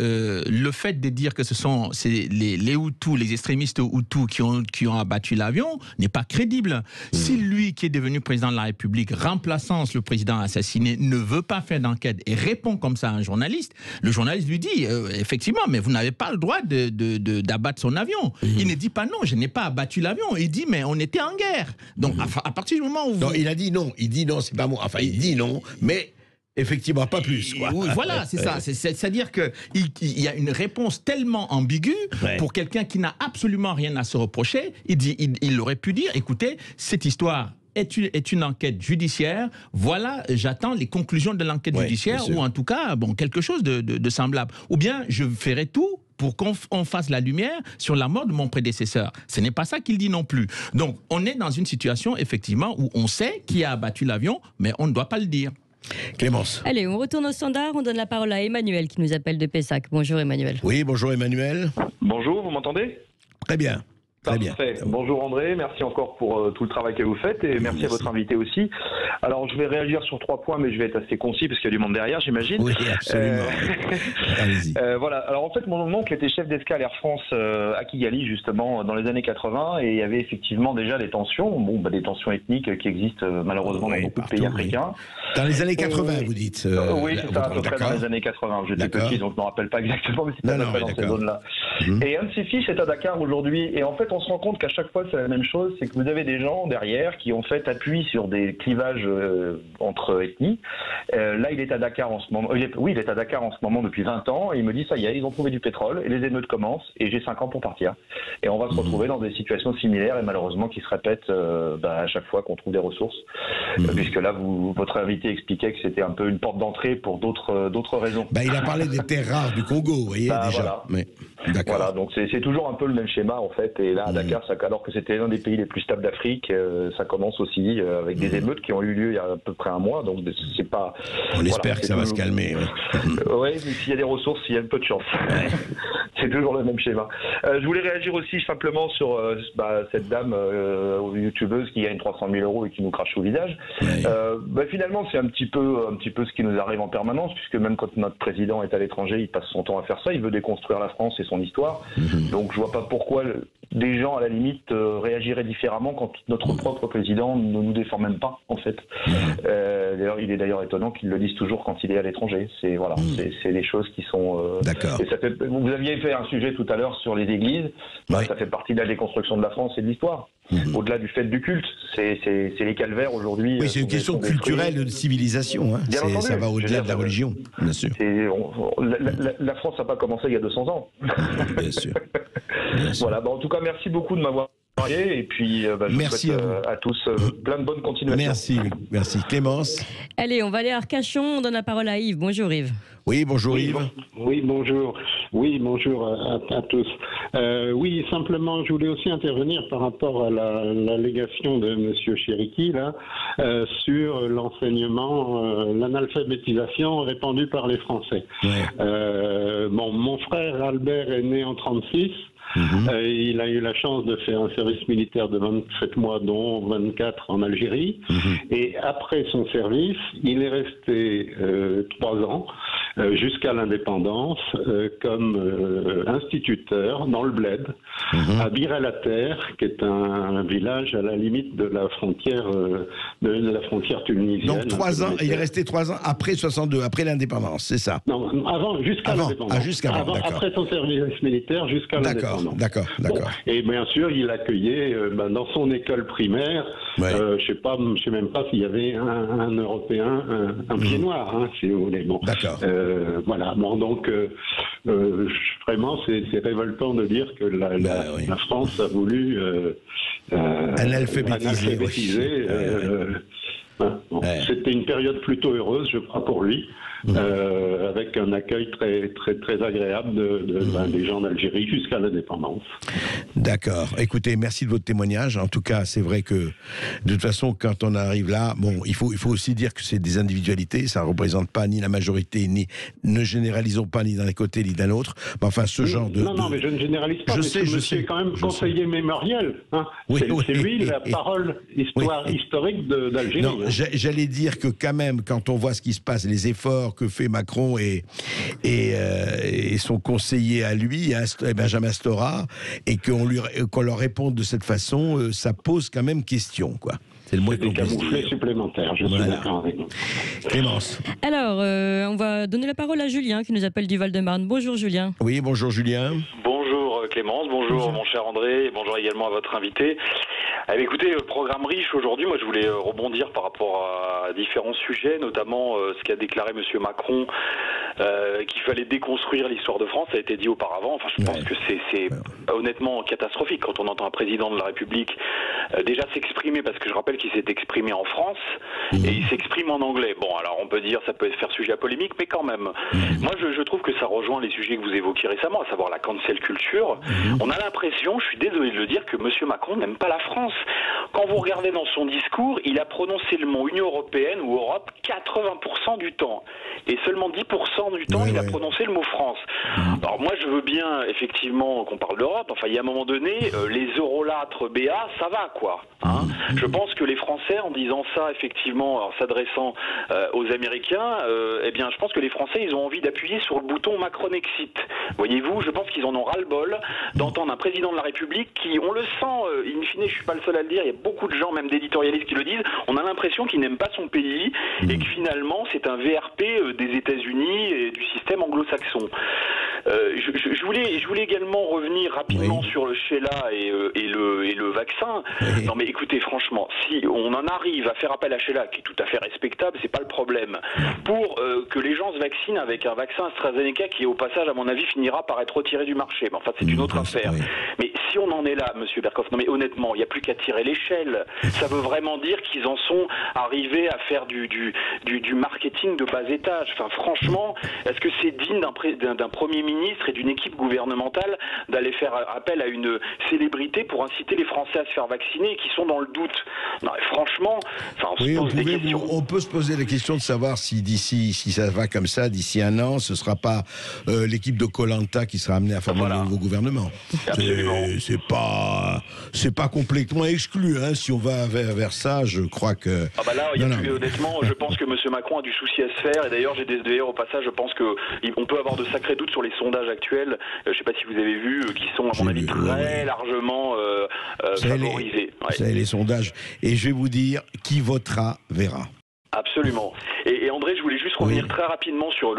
Speaker 4: le fait de dire que ce sont les Hutus, les extrémistes Hutus qui ont abattu l'avion n'est pas crédible. Si lui, qui est devenu président de la République, remplaçant le président assassiné, ne veut pas faire d'enquête et répond comme ça à un journaliste, le journaliste lui dit, effectivement, mais vous n'avez pas le droit d'abattre son avion. Il ne dit pas non, je n'ai pas abattu l'avion. Il dit, mais on était en guerre. Donc, à partir du moment où...
Speaker 3: Non, il a dit non. Il dit non, c'est pas moi. Enfin, il dit non, mais... Effectivement, pas plus, quoi.
Speaker 4: Voilà, c'est ça. C'est-à-dire qu'il y a une réponse tellement ambiguë pour quelqu'un qui n'a absolument rien à se reprocher. Il aurait pu dire, écoutez, cette histoire est une enquête judiciaire. Voilà, j'attends les conclusions de l'enquête judiciaire, ou en tout cas, bon, quelque chose de semblable. Ou bien, je ferai tout pour qu'on fasse la lumière sur la mort de mon prédécesseur. Ce n'est pas ça qu'il dit non plus. Donc, on est dans une situation, effectivement, où on sait qui a abattu l'avion, mais on ne doit pas le dire.
Speaker 3: Clémence.
Speaker 2: Allez, on retourne au standard, on donne la parole à Emmanuel qui nous appelle de Pessac. Bonjour Emmanuel.
Speaker 3: Oui, bonjour Emmanuel.
Speaker 7: Bonjour, vous m'entendez?
Speaker 3: Très bien. Très bien.
Speaker 7: Bonjour André, merci encore pour tout le travail que vous faites et merci à votre invité aussi. Alors je vais réagir sur 3 points, mais je vais être assez concis parce qu'il y a du monde derrière, j'imagine.
Speaker 3: Oui, absolument. Allez-y.
Speaker 7: Voilà. Alors en fait, mon oncle était chef d'escale Air France à Kigali justement dans les années 80 et il y avait effectivement déjà des tensions, des tensions ethniques qui existent malheureusement dans beaucoup de pays africains.
Speaker 3: Dans les années 80, vous dites.
Speaker 7: Oui, c'est ça, à peu près dans les années 80. J'étais petit, donc je ne me rappelle pas exactement, mais c'était à peu près dans ces zones-là. Et un de ses fils est à Dakar aujourd'hui et en fait, on se rend compte qu'à chaque fois c'est la même chose, c'est que vous avez des gens derrière qui ont fait appui sur des clivages entre ethnies. Là il est à Dakar en ce moment, il est à Dakar en ce moment depuis 20 ans et il me dit ça y est, ils ont trouvé du pétrole et les émeutes commencent et j'ai 5 ans pour partir. Et on va se retrouver dans des situations similaires et malheureusement qui se répètent à chaque fois qu'on trouve des ressources. Puisque là votre invité expliquait que c'était un peu une porte d'entrée pour d'autres raisons.
Speaker 3: Il a parlé des terres rares du Congo, vous voyez déjà.
Speaker 7: Voilà.
Speaker 3: Mais,
Speaker 7: voilà, donc c'est toujours un peu le même schéma en fait. Et là à Dakar, alors que c'était l'un des pays les plus stables d'Afrique, ça commence aussi avec des émeutes qui ont eu lieu il y a à peu près un mois. Donc c'est pas.
Speaker 3: On espère que ça va se calmer.
Speaker 7: Oui, mais s'il y a des ressources, il y a un peu de chance. C'est toujours le même schéma. Je voulais réagir aussi simplement sur cette dame youtubeuse qui gagne 300 000 € et qui nous crache au visage. Finalement, c'est un petit peu ce qui nous arrive en permanence, puisque même quand notre président est à l'étranger, il passe son temps à faire ça. Il veut déconstruire la France et son histoire. Donc je vois pas pourquoi des gens, à la limite, réagiraient différemment quand notre propre président ne nous défend même pas, en fait. D'ailleurs, il est d'ailleurs étonnant qu'il le dise toujours quand il est à l'étranger. C'est voilà, c'est des choses qui sont...
Speaker 3: D'accord.
Speaker 7: Vous aviez fait un sujet tout à l'heure sur les églises.
Speaker 3: Oui.
Speaker 7: Ça fait partie de la déconstruction de la France et de l'histoire. Au-delà du fait du culte, c'est les calvaires aujourd'hui.
Speaker 3: Oui, c'est une question culturelle de civilisation. Hein. Ça va au-delà de la religion, bien sûr.
Speaker 7: La France n'a pas commencé il y a 200 ans.
Speaker 3: Bien sûr.
Speaker 7: Voilà. En tout cas, merci beaucoup de m'avoir parlé. Et puis, je
Speaker 3: merci
Speaker 7: vous souhaite à tous plein de bonnes continuations.
Speaker 3: Merci. Clémence.
Speaker 2: Allez, on va aller à Arcachon. On donne la parole à Yves. Bonjour Yves.
Speaker 3: Oui, bonjour Yves.
Speaker 8: Oui, bonjour. Oui, bonjour à tous. Oui, simplement, je voulais aussi intervenir par rapport à l'allégation de M. Chériqui, là, sur l'enseignement, l'analphabétisation répandue par les Français. Ouais. Mon frère Albert est né en 1936. Il a eu la chance de faire un service militaire de 27 mois, dont 24 en Algérie. Et après son service, il est resté 3 ans, jusqu'à l'indépendance, comme instituteur dans le Bled, à Bir-el-Ater, qui est un village à la limite de la frontière tunisienne.
Speaker 3: Donc 3 ans, il est resté 3 ans après 62, après l'indépendance, c'est ça?
Speaker 8: Non, jusqu'à l'indépendance.
Speaker 3: Jusqu'avant,
Speaker 8: après son service militaire, jusqu'à l'indépendance.
Speaker 3: D'accord. Bon,
Speaker 8: et bien sûr, il accueillait dans son école primaire, je sais même pas s'il y avait un Européen, un pied noir, hein, si vous voulez. Bon,
Speaker 3: d'accord.
Speaker 8: Voilà. Bon, donc vraiment, c'est révoltant de dire que la France a voulu
Speaker 3: analphabétiser.
Speaker 8: C'était une période plutôt heureuse, je crois, pour lui. Avec un accueil très, très, très agréable des gens d'Algérie jusqu'à l'indépendance.
Speaker 3: D'accord. Écoutez, merci de votre témoignage. En tout cas, c'est vrai que, de toute façon, quand on arrive là, il faut aussi dire que c'est des individualités. Ça ne représente pas ni la majorité, ne généralisons pas ni d'un côté ni d'un autre. Mais enfin, ce genre de...
Speaker 8: Non, mais je ne généralise pas. Je sais. Est quand même conseiller mémorial. Hein. C'est lui la parole historique d'Algérie.
Speaker 3: Non, j'allais dire que quand même, quand on voit ce qui se passe, les efforts que fait Macron et son conseiller à lui, Benjamin Stora, et qu'on leur réponde de cette façon, ça pose quand même question, quoi. C'est le moins qu'on puisse dire.
Speaker 8: Camouflet supplémentaire, je suis d'accord avec vous.
Speaker 3: Clémence.
Speaker 2: Alors, on va donner la parole à Julien qui nous appelle du Val-de-Marne. Bonjour Julien.
Speaker 3: Oui, bonjour Julien.
Speaker 9: Bonjour Clémence, bonjour mon cher André, et bonjour également à votre invité. Écoutez, programme riche aujourd'hui. Moi, je voulais rebondir par rapport à différents sujets, notamment ce qu'a déclaré M. Macron, qu'il fallait déconstruire l'histoire de France. Ça a été dit auparavant. Enfin, je pense que c'est honnêtement catastrophique quand on entend un président de la République déjà s'exprimer, parce que je rappelle qu'il s'est exprimé en France et il s'exprime en anglais. Bon, alors on peut dire ça peut faire sujet à polémique, mais quand même. Moi, je trouve que ça rejoint les sujets que vous évoquiez récemment, à savoir la cancel culture. On a l'impression, je suis désolé de le dire, que M. Macron n'aime pas la France. Quand vous regardez dans son discours, il a prononcé le mot Union Européenne ou Europe 80% du temps. Et seulement 10% du temps, il a prononcé le mot France. Alors moi, je veux bien, effectivement, qu'on parle d'Europe. Enfin, il y a un moment donné, les eurolâtres BA, ça va, quoi. Hein. Je pense que les Français, en disant ça, effectivement, en s'adressant aux Américains, eh bien, je pense que les Français, ils ont envie d'appuyer sur le bouton Macron-Exit. Voyez-vous, je pense qu'ils en ont ras-le-bol d'entendre un président de la République qui, on le sent, in fine, je suis pas le seul à le dire, il y a beaucoup de gens, même d'éditorialistes qui le disent, on a l'impression qu'il n'aime pas son pays et que finalement, c'est un VRP des États-Unis et du système anglo-saxon. Je voulais également revenir rapidement sur le Sheila et le vaccin. Non mais écoutez, franchement, si on en arrive à faire appel à Sheila, qui est tout à fait respectable, c'est pas le problème, pour que les gens se vaccinent avec un vaccin AstraZeneca qui, au passage, à mon avis, finira par être retiré du marché. Mais enfin, c'est une autre affaire. Mais si on en est là, Monsieur Berkoff, non mais honnêtement, il n'y a plus qu'à tirer l'échelle. Ça veut vraiment dire qu'ils en sont arrivés à faire du marketing de bas étage. Enfin, franchement, est-ce que c'est digne d'un Premier ministre et d'une équipe gouvernementale d'aller faire appel à une célébrité pour inciter les Français à se faire vacciner et qui sont dans le doute? Non, franchement, on se pose des questions.
Speaker 3: On peut se poser la question de savoir si si ça va comme ça, d'ici un an, ce ne sera pas l'équipe de Koh-Lanta qui sera amenée à former un nouveau gouvernement. C'est pas complètement exclu. Hein. Si on va vers ça, je crois que...
Speaker 9: là, honnêtement, je pense que M. Macron a du souci à se faire. Et d'ailleurs, au passage, je pense qu'on peut avoir de sacrés doutes sur les sondages. sondages actuels, je ne sais pas si vous avez vu, qui sont à mon avis très largement favorisés.
Speaker 3: Vous savez, les sondages. Et je vais vous dire, qui votera verra.
Speaker 9: Absolument. Et André, je voulais juste revenir très rapidement sur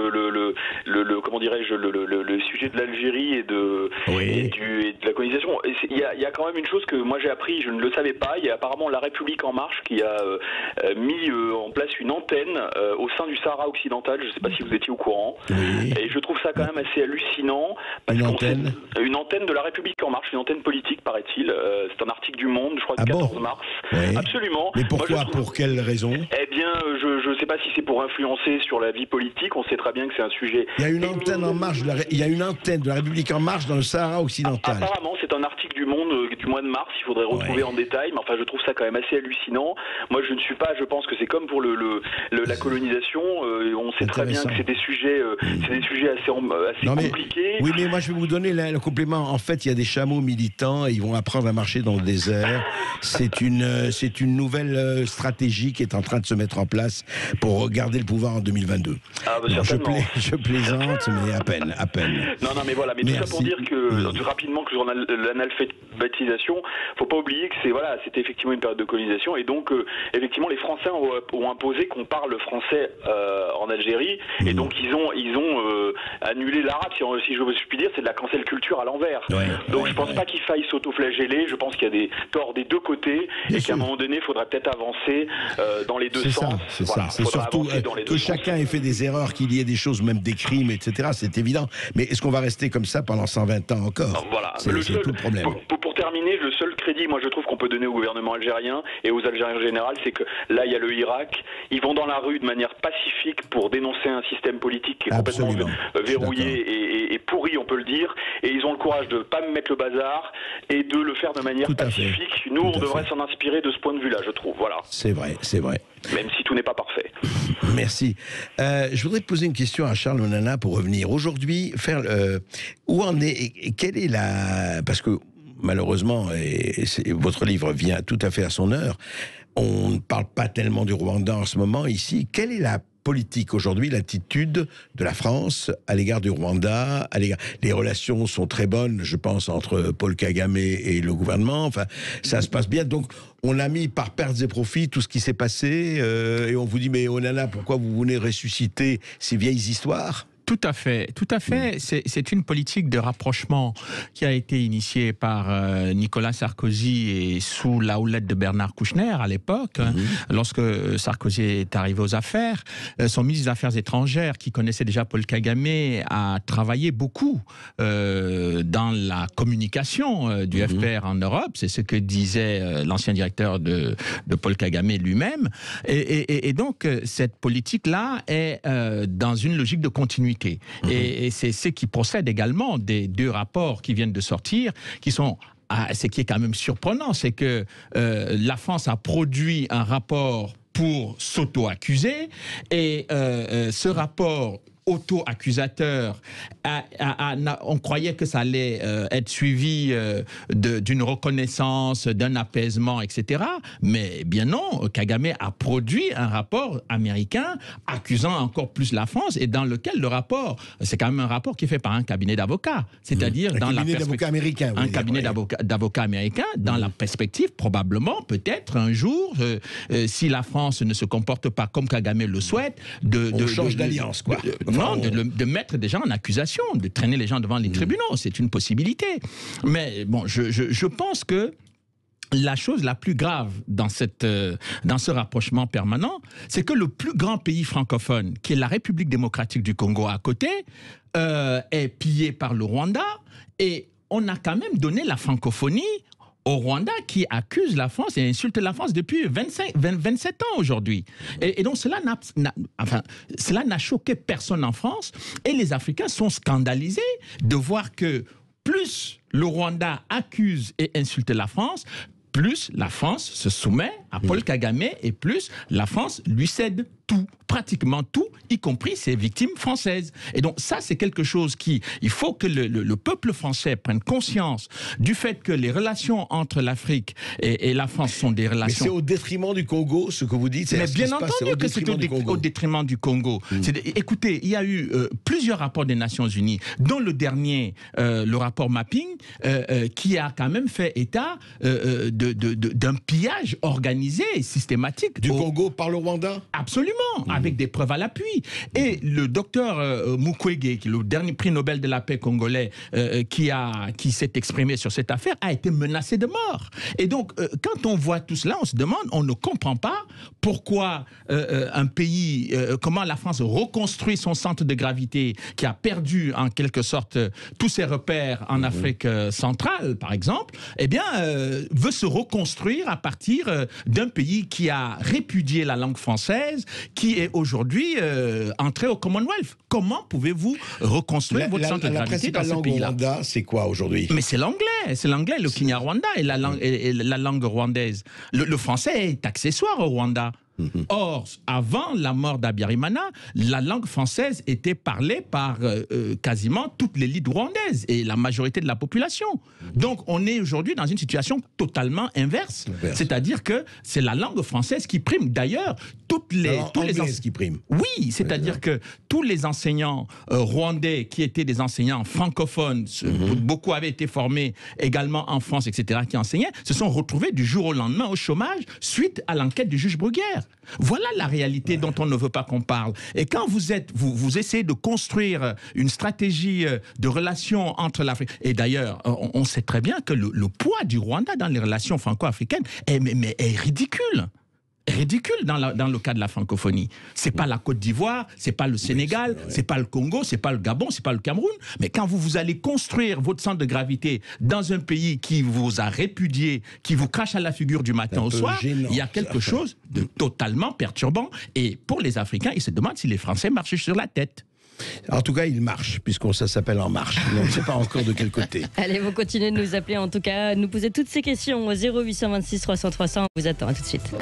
Speaker 9: comment dirais-je, le sujet de l'Algérie et de la colonisation. Il y a quand même une chose que moi j'ai appris, je ne le savais pas. Il y a apparemment La République En Marche qui a mis en place une antenne au sein du Sahara occidental. Je ne sais pas si vous étiez au courant. Oui. Et je trouve ça quand même assez hallucinant. Parce
Speaker 3: une antenne
Speaker 9: de La République En Marche, une antenne politique, paraît-il. C'est un article du Monde, je crois, du 14 mars. Oui. Absolument.
Speaker 3: Mais pourquoi? Pour quelle raison?
Speaker 9: Eh bien, je ne sais pas si c'est pour influencer sur la vie politique. On sait très bien que c'est un sujet.
Speaker 3: Il y a une antenne en marche. Il y a une antenne de La République En Marche dans le Sahara occidental.
Speaker 9: Apparemment, c'est un article du Monde du mois de mars. Il faudrait retrouver en détail. Mais enfin, je trouve ça quand même assez hallucinant. Moi, je ne suis pas. Je pense que c'est comme pour la colonisation. On sait très bien que c'est des sujets, assez compliqués.
Speaker 3: Oui, mais moi, je vais vous donner le complément. En fait, il y a des chameaux militants et ils vont apprendre à marcher dans le désert. C'est une nouvelle stratégie qui est en train de se mettre en place pour garder le pouvoir en 2022.
Speaker 9: Ah, bah, certainement.
Speaker 3: Je plaisante, mais à peine.
Speaker 9: Non, mais voilà. Mais tout ça pour dire que, rapidement, que sur l'analphabétisation, faut pas oublier que c'était effectivement une période de colonisation. Et donc, effectivement, les Français ont imposé qu'on parle français en Algérie. Et donc, ils ont annulé l'arabe, si je puis dire. C'est de la cancel culture à l'envers. Donc, je pense pas qu'il faille s'auto-flageller. Je pense qu'il y a des torts des deux côtés. Et qu'à un moment donné, il faudrait peut-être avancer dans les deux sens.
Speaker 3: C'est ça. C'est surtout que chacun ait fait des erreurs, qu'il y ait des choses, même des crimes, etc. C'est évident. Mais est-ce qu'on va rester comme ça pendant 120 ans encore?
Speaker 9: Voilà.
Speaker 3: C'est tout le problème.
Speaker 9: Pour terminer, le seul crédit, moi je trouve qu'on peut donner au gouvernement algérien et aux Algériens en général, c'est que là il y a le Irak. Ils vont dans la rue de manière pacifique pour dénoncer un système politique qui est complètement verrouillé et pourri, on peut le dire. Et ils ont le courage de ne pas mettre le bazar et de le faire de manière pacifique. Nous, on devrait s'en inspirer de ce point de vue-là, je trouve. Voilà.
Speaker 3: C'est vrai.
Speaker 9: Même si tout n'est pas parfait.
Speaker 3: Merci. Je voudrais poser une question à Charles Onana pour revenir. Aujourd'hui, où en est, quelle est parce que malheureusement, votre livre vient tout à fait à son heure, on ne parle pas tellement du Rwanda en ce moment ici. Quelle est la politique aujourd'hui, l'attitude de la France à l'égard du Rwanda, les relations sont très bonnes, je pense, entre Paul Kagame et le gouvernement. Enfin, ça se passe bien. Donc, on a mis par pertes et profits tout ce qui s'est passé, et on vous dit, mais Onana, pourquoi vous venez ressusciter ces vieilles histoires ?
Speaker 4: Tout à fait. C'est une politique de rapprochement qui a été initiée par Nicolas Sarkozy et sous la houlette de Bernard Kouchner à l'époque, lorsque Sarkozy est arrivé aux affaires. Son ministre des Affaires étrangères, qui connaissait déjà Paul Kagame, a travaillé beaucoup dans la communication du FPR en Europe. C'est ce que disait l'ancien directeur de Paul Kagame lui-même. Et donc, cette politique-là est dans une logique de continuité. Et c'est ce qui procède également des deux rapports qui viennent de sortir, qui sont... ce qui est quand même surprenant, c'est que la France a produit un rapport pour s'auto-accuser, et ce rapport auto-accusateur, on croyait que ça allait être suivi d'une reconnaissance, d'un apaisement, etc. Mais bien non, Kagame a produit un rapport américain accusant encore plus la France, et dans lequel le rapport, c'est quand même un rapport qui est fait par un cabinet d'avocats, c'est-à-dire dans la perspective... Un cabinet d'avocats américains, dans la perspective, probablement, peut-être un jour, si la France ne se comporte pas comme Kagame le souhaite,
Speaker 3: on change d'alliance, quoi.
Speaker 4: Non, de mettre des gens en accusation, de traîner les gens devant les tribunaux, c'est une possibilité. Mais bon, je pense que la chose la plus grave dans ce rapprochement permanent, c'est que le plus grand pays francophone, qui est la République démocratique du Congo à côté, est pillé par le Rwanda, et on a quand même donné la francophonie au Rwanda, qui accuse la France et insulte la France depuis 27 ans aujourd'hui. Et donc cela n'a choqué personne en France, et les Africains sont scandalisés de voir que plus le Rwanda accuse et insulte la France, plus la France se soumet à Paul Kagame, et plus la France lui cède. tout, pratiquement tout, y compris ses victimes françaises. Et donc ça, c'est quelque chose il faut que le peuple français prenne conscience du fait que les relations entre l'Afrique et la France sont des relations...
Speaker 3: Mais c'est au détriment du Congo, ce que vous dites.
Speaker 4: Mais bien entendu que c'est au détriment du Congo. Écoutez, il y a eu plusieurs rapports des Nations Unies, dont le dernier, le rapport Mapping, qui a quand même fait état d'un pillage organisé et systématique.
Speaker 3: Du Congo par le Rwanda?
Speaker 4: Absolument, avec des preuves à l'appui. Et le docteur Mukwege, qui est le dernier prix Nobel de la paix congolais, qui s'est exprimé sur cette affaire, a été menacé de mort. Et donc, quand on voit tout cela, on se demande, on ne comprend pas pourquoi un pays, comment la France reconstruit son centre de gravité, qui a perdu en quelque sorte tous ses repères en Afrique centrale, par exemple, eh bien, veut se reconstruire à partir d'un pays qui a répudié la langue française, qui est aujourd'hui entré au Commonwealth. Comment pouvez-vous reconstruire votre centre de gravité dans ce pays-là?
Speaker 3: La langue Rwanda, c'est quoi aujourd'hui?
Speaker 4: Mais c'est l'anglais, le Kinyarwanda et la langue rwandaise. Le français est accessoire au Rwanda. Or, avant la mort d'Abiyarimana, la langue française était parlée par quasiment toute l'élite rwandaise et la majorité de la population. Donc, on est aujourd'hui dans une situation totalement inverse. C'est-à-dire que c'est la langue française qui prime. D'ailleurs, tous les
Speaker 3: qui prime.
Speaker 4: Oui, c'est-à-dire que tous les enseignants rwandais qui étaient des enseignants francophones, beaucoup avaient été formés également en France, etc., qui enseignaient, se sont retrouvés du jour au lendemain au chômage suite à l'enquête du juge Bruguière. Voilà la réalité dont on ne veut pas qu'on parle. Et quand vous essayez de construire une stratégie de relations entre l'Afrique... Et d'ailleurs, on sait très bien que le poids du Rwanda dans les relations franco-africaines est ridicule. Ridicule dans le cas de la francophonie. C'est pas la Côte d'Ivoire, c'est pas le Sénégal, c'est pas le Congo, c'est pas le Gabon, c'est pas le Cameroun. Mais quand vous allez construire votre centre de gravité dans un pays qui vous a répudié, qui vous crache à la figure du matin au soir, il y a quelque chose de totalement perturbant. Et pour les Africains, ils se demandent si les Français marchent sur la tête.
Speaker 3: En tout cas, il marche, ça s'appelle En Marche. On ne sait pas encore de quel côté.
Speaker 2: Allez, vous continuez de nous appeler, en tout cas, nous poser toutes ces questions au 0826 300 300. On vous attend, à tout de suite.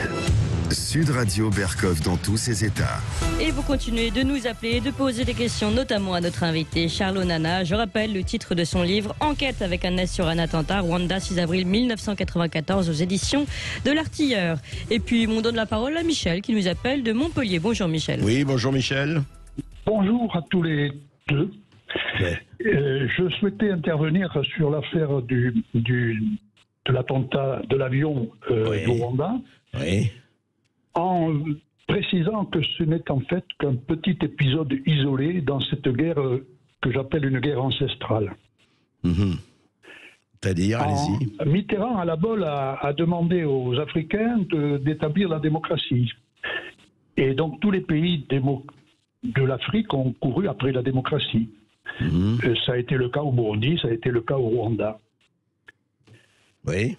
Speaker 1: Sud Radio Berkov dans tous ses états.
Speaker 2: Et vous continuez de nous appeler, de poser des questions, notamment à notre invité Charles Onana. Je rappelle le titre de son livre, Enquête avec un S sur un attentat, Rwanda, 6 avril 1994, aux éditions de l'Artilleur. Et puis, on donne la parole à Michel, qui nous appelle de Montpellier. Bonjour Michel.
Speaker 3: Oui, bonjour Michel.
Speaker 10: Bonjour à tous les deux. Je souhaitais intervenir sur l'affaire de l'attentat de l'avion du Rwanda, en précisant que ce n'est en fait qu'un petit épisode isolé dans cette guerre que j'appelle une guerre ancestrale.
Speaker 3: C'est-à-dire, allez-y.
Speaker 10: Mitterrand, à la bolle, a demandé aux Africains d'établir la démocratie. Et donc tous les pays de l'Afrique ont couru après la démocratie. Ça a été le cas au Burundi, ça a été le cas au Rwanda.
Speaker 3: Oui.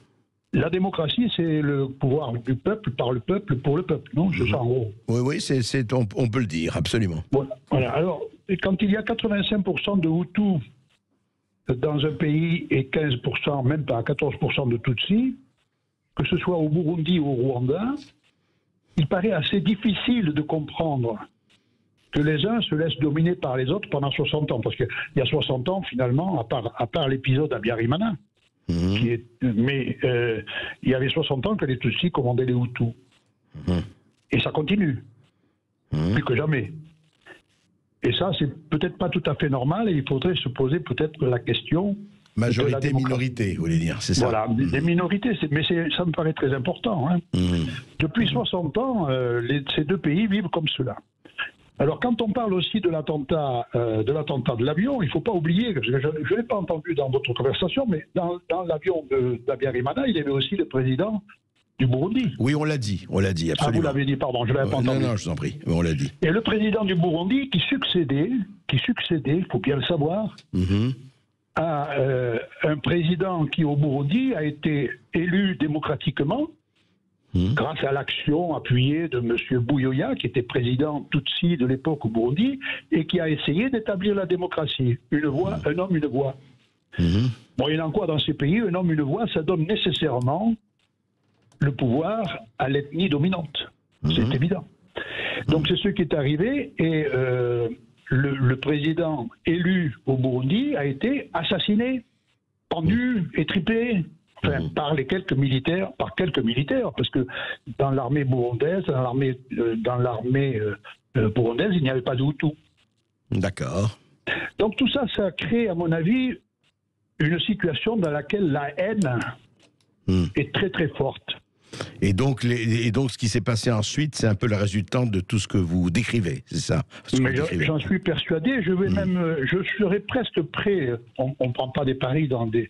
Speaker 10: La démocratie, c'est le pouvoir du peuple, par le peuple, pour le peuple, non? C'est ça en gros.
Speaker 3: Oui, on peut le dire, absolument.
Speaker 10: Voilà. Alors, quand il y a 85% de Hutus dans un pays et 15%, même pas 14% de Tutsis, que ce soit au Burundi ou au Rwanda, il paraît assez difficile de comprendre que les uns se laissent dominer par les autres pendant 60 ans. Parce qu'il y a 60 ans, finalement, à part l'épisode Abiyarimana, mais il y avait 60 ans que les Tutsis commandaient les Hutus. Et ça continue, plus que jamais. Et ça, c'est peut-être pas tout à fait normal, et il faudrait se poser peut-être la question...
Speaker 3: Majorité, minorité, vous voulez dire, c'est ça?
Speaker 10: Voilà, des minorités, mais ça me paraît très important. Depuis 60 ans, ces deux pays vivent comme cela. Alors, quand on parle aussi de l'attentat de l'avion, il ne faut pas oublier, parce que je ne l'ai pas entendu dans votre conversation, mais dans l'avion d'Abiyarimana, il y avait aussi le président du Burundi.
Speaker 3: Oui, on l'a dit, absolument.
Speaker 10: Ah, vous l'avez dit, pardon, je ne l'avais pas entendu.
Speaker 3: Non, je vous en prie, on l'a dit.
Speaker 10: Et le président du Burundi qui succédait, il faut bien le savoir, à un président qui, au Burundi, a été élu démocratiquement, grâce à l'action appuyée de M. Buyoya, qui était président Tutsi de l'époque au Burundi, et qui a essayé d'établir la démocratie. Une voix, un homme, une voix. Bon, il y en a quoi dans ces pays? Un homme, une voix, ça donne nécessairement le pouvoir à l'ethnie dominante. C'est évident. Donc c'est ce qui est arrivé et le président élu au Burundi a été assassiné, pendu, étripé. Enfin, par quelques militaires, parce que dans l'armée burundaise, burundaise, il n'y avait pas de Hutus.
Speaker 3: D'accord.
Speaker 10: Donc tout ça, ça a créé, à mon avis, une situation dans laquelle la haine est très très forte.
Speaker 3: Et donc ce qui s'est passé ensuite, c'est un peu la résultante de tout ce que vous décrivez, c'est ça?
Speaker 10: Mais j'en suis persuadé, je serais presque prêt, on ne prend pas des paris dans des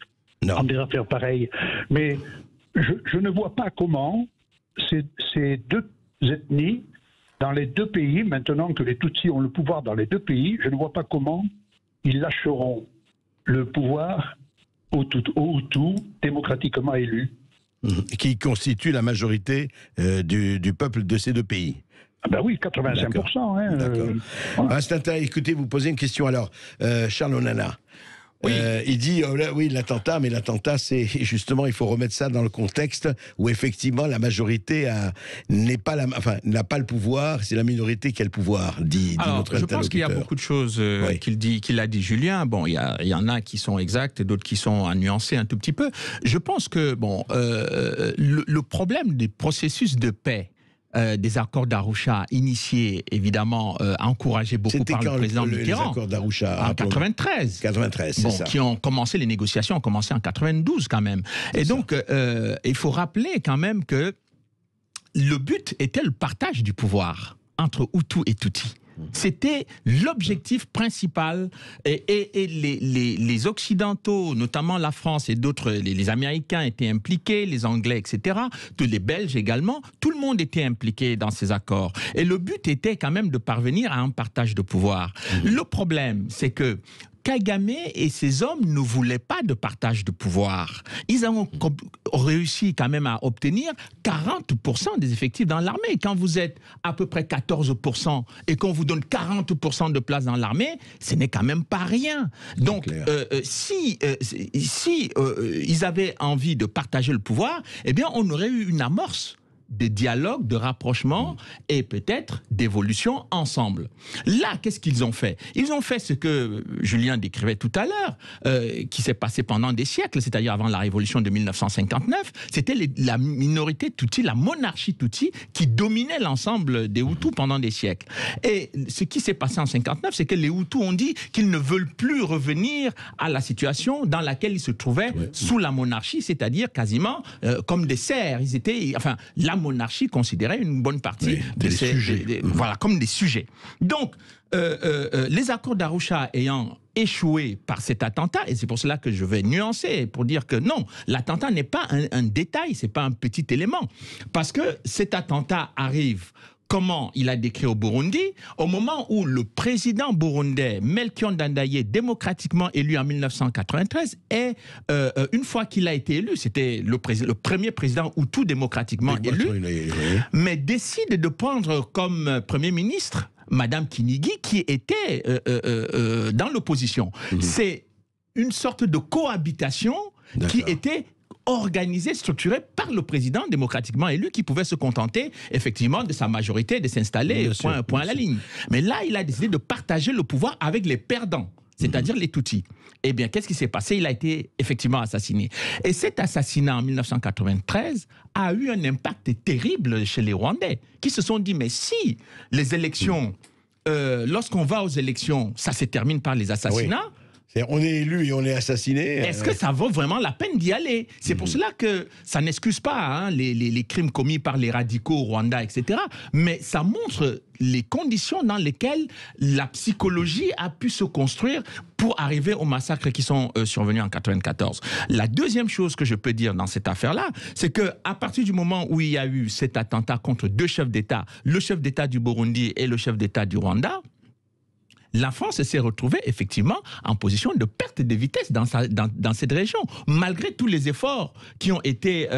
Speaker 10: affaires pareilles, mais je ne vois pas comment ces deux ethnies, dans les deux pays, maintenant que les Tutsis ont le pouvoir dans les deux pays, je ne vois pas comment ils lâcheront le pouvoir aux Hutus démocratiquement élus.
Speaker 3: Qui constitue la majorité du peuple de ces deux pays.
Speaker 10: Ah ben oui, 85%. Hein,
Speaker 3: voilà. Écoutez, vous posez une question alors, Charles Onana. Oui. Il dit, oui, l'attentat, mais l'attentat, c'est justement, il faut remettre ça dans le contexte où effectivement la majorité n'a pas le pouvoir, c'est la minorité qui a le pouvoir, dit notre interlocuteur.
Speaker 4: Je pense qu'il y a beaucoup de choses qu'il a dit Julien. Bon, il y en a qui sont exactes, d'autres qui sont à nuancer un tout petit peu. Je pense que, le problème des processus de paix, des accords d'Arusha initiés, évidemment, encouragés beaucoup par le président Mitterrand.
Speaker 3: Les accords d'Arusha
Speaker 4: en 93.
Speaker 3: 93, c'est ça.
Speaker 4: Qui ont commencé, les négociations ont commencé en 92 quand même. Et donc, il faut rappeler quand même que le but était le partage du pouvoir entre Hutus et Tutsis. C'était l'objectif principal et les Occidentaux, notamment la France et d'autres, les Américains étaient impliqués, les Anglais, etc., tous les Belges également, tout le monde était impliqué dans ces accords. Et le but était quand même de parvenir à un partage de pouvoir. Le problème, c'est que Kagame et ses hommes ne voulaient pas de partage de pouvoir. Ils ont réussi quand même à obtenir 40% des effectifs dans l'armée. Quand vous êtes à peu près 14% et qu'on vous donne 40% de place dans l'armée, ce n'est quand même pas rien. Donc, si ils avaient envie de partager le pouvoir, eh bien, on aurait eu une amorce de dialogue, de rapprochement et peut-être d'évolution ensemble. Là, qu'est-ce qu'ils ont fait? Ils ont fait ce que Julien décrivait tout à l'heure, qui s'est passé pendant des siècles, c'est-à-dire avant la révolution de 1959. C'était la minorité Tutsi, la monarchie Tutsi, qui dominait l'ensemble des Hutus pendant des siècles. Et ce qui s'est passé en 1959, c'est que les Hutus ont dit qu'ils ne veulent plus revenir à la situation dans laquelle ils se trouvaient sous la monarchie, c'est-à-dire quasiment comme des serfs. Ils étaient, enfin, la monarchie considérait une bonne partie de ces sujets. Voilà, comme des sujets. Donc, les accords d'Arusha ayant échoué par cet attentat, et c'est pour cela que je vais nuancer, pour dire que non, l'attentat n'est pas un détail, c'est pas un petit élément. Parce que cet attentat arrive, comment il a décrit au Burundi, au moment où le président burundais, Melchior Ndadaye, démocratiquement élu en 1993, est, une fois qu'il a été élu, c'était le premier président Hutu démocratiquement élu, mais décide de prendre comme premier ministre Madame Kinigi, qui était dans l'opposition. C'est une sorte de cohabitation qui était organisé, structuré par le président démocratiquement élu qui pouvait se contenter effectivement de sa majorité, de s'installer point à la ligne. Mais là, il a décidé de partager le pouvoir avec les perdants, c'est-à-dire les Tutsis. Eh bien, qu'est-ce qui s'est passé? Il a été effectivement assassiné. Et cet assassinat en 1993 a eu un impact terrible chez les Rwandais, qui se sont dit, mais si les élections, lorsqu'on va aux élections, ça se termine par les assassinats,
Speaker 3: on est élu et on est assassiné.
Speaker 4: Est-ce que ça vaut vraiment la peine d'y aller? C'est pour cela que ça n'excuse pas les crimes commis par les radicaux au Rwanda, etc. Mais ça montre les conditions dans lesquelles la psychologie a pu se construire pour arriver aux massacres qui sont survenus en 1994. La deuxième chose que je peux dire dans cette affaire-là, c'est qu'à partir du moment où il y a eu cet attentat contre deux chefs d'État, le chef d'État du Burundi et le chef d'État du Rwanda, la France s'est retrouvée effectivement en position de perte de vitesse dans cette région, malgré tous les efforts qui ont été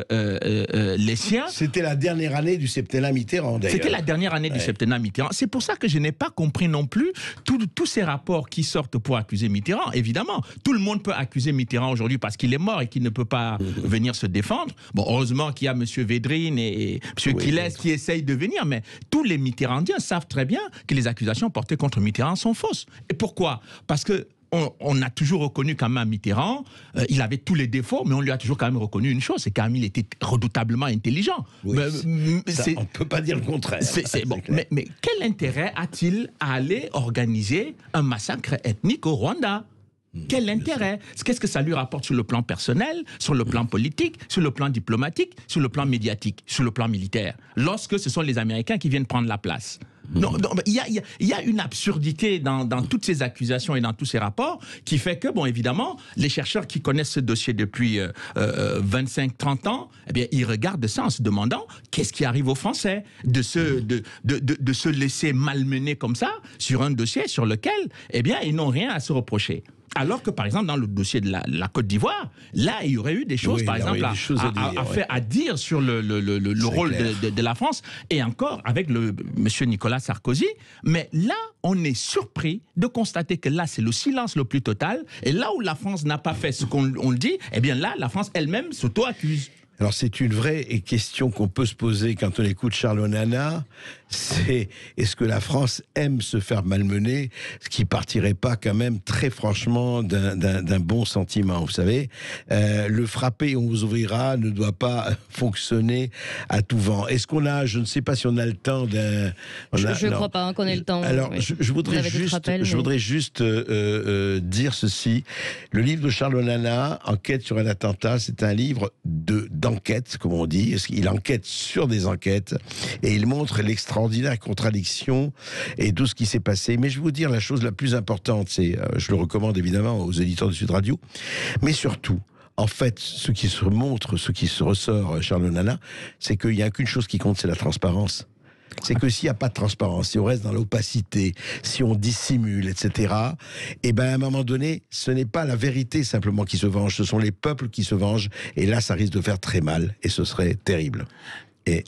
Speaker 4: les siens.
Speaker 3: C'était la dernière année du septennat Mitterrand, d'ailleurs.
Speaker 4: C'était la dernière année du septennat Mitterrand. C'est pour ça que je n'ai pas compris non plus tous ces rapports qui sortent pour accuser Mitterrand. Évidemment, tout le monde peut accuser Mitterrand aujourd'hui parce qu'il est mort et qu'il ne peut pas venir se défendre. Bon, heureusement qu'il y a M. Védrine et M. Quilles qui essayent de venir, mais tous les Mitterrandiens savent très bien que les accusations portées contre Mitterrand sont fausses. Et pourquoi? Parce que on a toujours reconnu quand même Mitterrand, il avait tous les défauts, mais on lui a toujours quand même reconnu une chose, c'est quand même il était redoutablement intelligent.
Speaker 3: Oui, on ne peut pas dire le contraire.
Speaker 4: Bon, mais quel intérêt a-t-il à aller organiser un massacre ethnique au Rwanda? Quel intérêt? Qu'est-ce que ça lui rapporte sur le plan personnel, sur le plan politique, sur le plan diplomatique, sur le plan médiatique, sur le plan militaire, lorsque ce sont les Américains qui viennent prendre la place? Non, il y a une absurdité dans toutes ces accusations et dans tous ces rapports qui fait que, bon, évidemment, les chercheurs qui connaissent ce dossier depuis 25-30 ans, eh bien, ils regardent ça en se demandant qu'est-ce qui arrive aux Français de se laisser malmener comme ça sur un dossier sur lequel, eh bien, ils n'ont rien à se reprocher. Alors que, par exemple, dans le dossier de la Côte d'Ivoire, là, il y aurait eu des choses, par exemple, à dire sur le rôle de la France, et encore avec M. Nicolas Sarkozy. Mais là, on est surpris de constater que là, c'est le silence le plus total. Et là où la France n'a pas fait ce qu'on le dit, eh bien là, la France elle-même s'auto-accuse.
Speaker 3: Alors c'est une vraie question qu'on peut se poser quand on écoute Charles Onana, c'est est-ce que la France aime se faire malmener, ce qui partirait pas quand même très franchement d'un bon sentiment, vous savez. Le frapper on vous ouvrira ne doit pas fonctionner à tout vent. Est-ce qu'on a, je ne sais pas si on a le temps d'un...
Speaker 2: Je ne crois pas qu'on ait le temps.
Speaker 3: Alors oui. je voudrais juste dire ceci. Le livre de Charles Onana, Enquête sur un attentat, c'est un livre d'enquête, comme on dit. Il enquête sur des enquêtes et il montre l'extraordinaire contradiction et tout ce qui s'est passé. Mais je vais vous dire la chose la plus importante, c'est, je le recommande évidemment aux éditeurs de Sud Radio, mais surtout, en fait, ce qui se montre, ce qui se ressort, Charles Onana, c'est qu'il n'y a qu'une chose qui compte, c'est la transparence. C'est que s'il n'y a pas de transparence, si on reste dans l'opacité, si on dissimule, etc., et ben à un moment donné, ce n'est pas la vérité simplement qui se venge, ce sont les peuples qui se vengent, et là, ça risque de faire très mal, et ce serait terrible.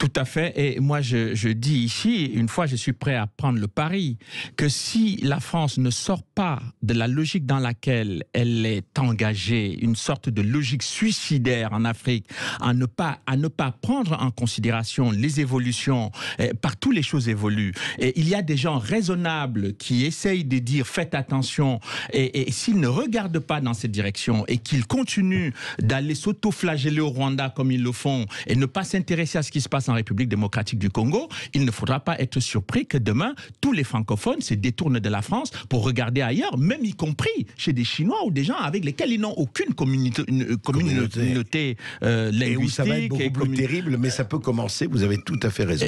Speaker 4: Tout à fait. Et moi, je dis ici, une fois, je suis prêt à prendre le pari, que si la France ne sort pas de la logique dans laquelle elle est engagée, une sorte de logique suicidaire en Afrique, à ne pas prendre en considération les évolutions, partout les choses évoluent. Et il y a des gens raisonnables qui essayent de dire faites attention, et s'ils ne regardent pas dans cette direction et qu'ils continuent d'aller s'auto-flageller au Rwanda comme ils le font et ne pas s'intéresser à ce qui se passe en République démocratique du Congo, il ne faudra pas être surpris que demain, tous les francophones se détournent de la France pour regarder ailleurs, même y compris chez des Chinois ou des gens avec lesquels ils n'ont aucune communauté linguistique.
Speaker 3: Et où ça va être beaucoup plus terrible, mais ça peut commencer, vous avez tout à fait raison.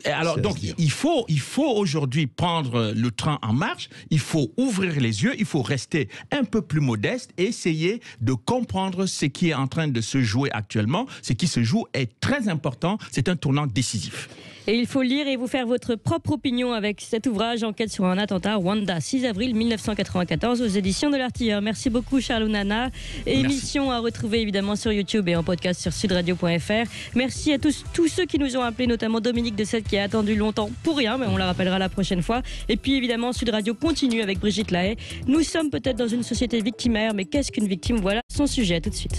Speaker 4: Alors donc, il faut aujourd'hui prendre le train en marche, il faut ouvrir les yeux, il faut rester un peu plus modeste et essayer de comprendre ce qui est en train de se jouer actuellement. Ce qui se joue est très important. C'est un tournant décisif.
Speaker 2: Et il faut lire et vous faire votre propre opinion avec cet ouvrage Enquête sur un attentat Rwanda, 6 avril 1994 aux éditions de l'Artilleur. Merci beaucoup Charles Onana. Émission à retrouver évidemment sur YouTube et en podcast sur sudradio.fr. Merci à tous ceux qui nous ont appelés, notamment Dominique de Sète qui a attendu longtemps pour rien, mais on la rappellera la prochaine fois. Et puis évidemment Sud Radio continue avec Brigitte Lahaye. Nous sommes peut-être dans une société victimaire, mais qu'est-ce qu'une victime? Voilà son sujet tout de suite.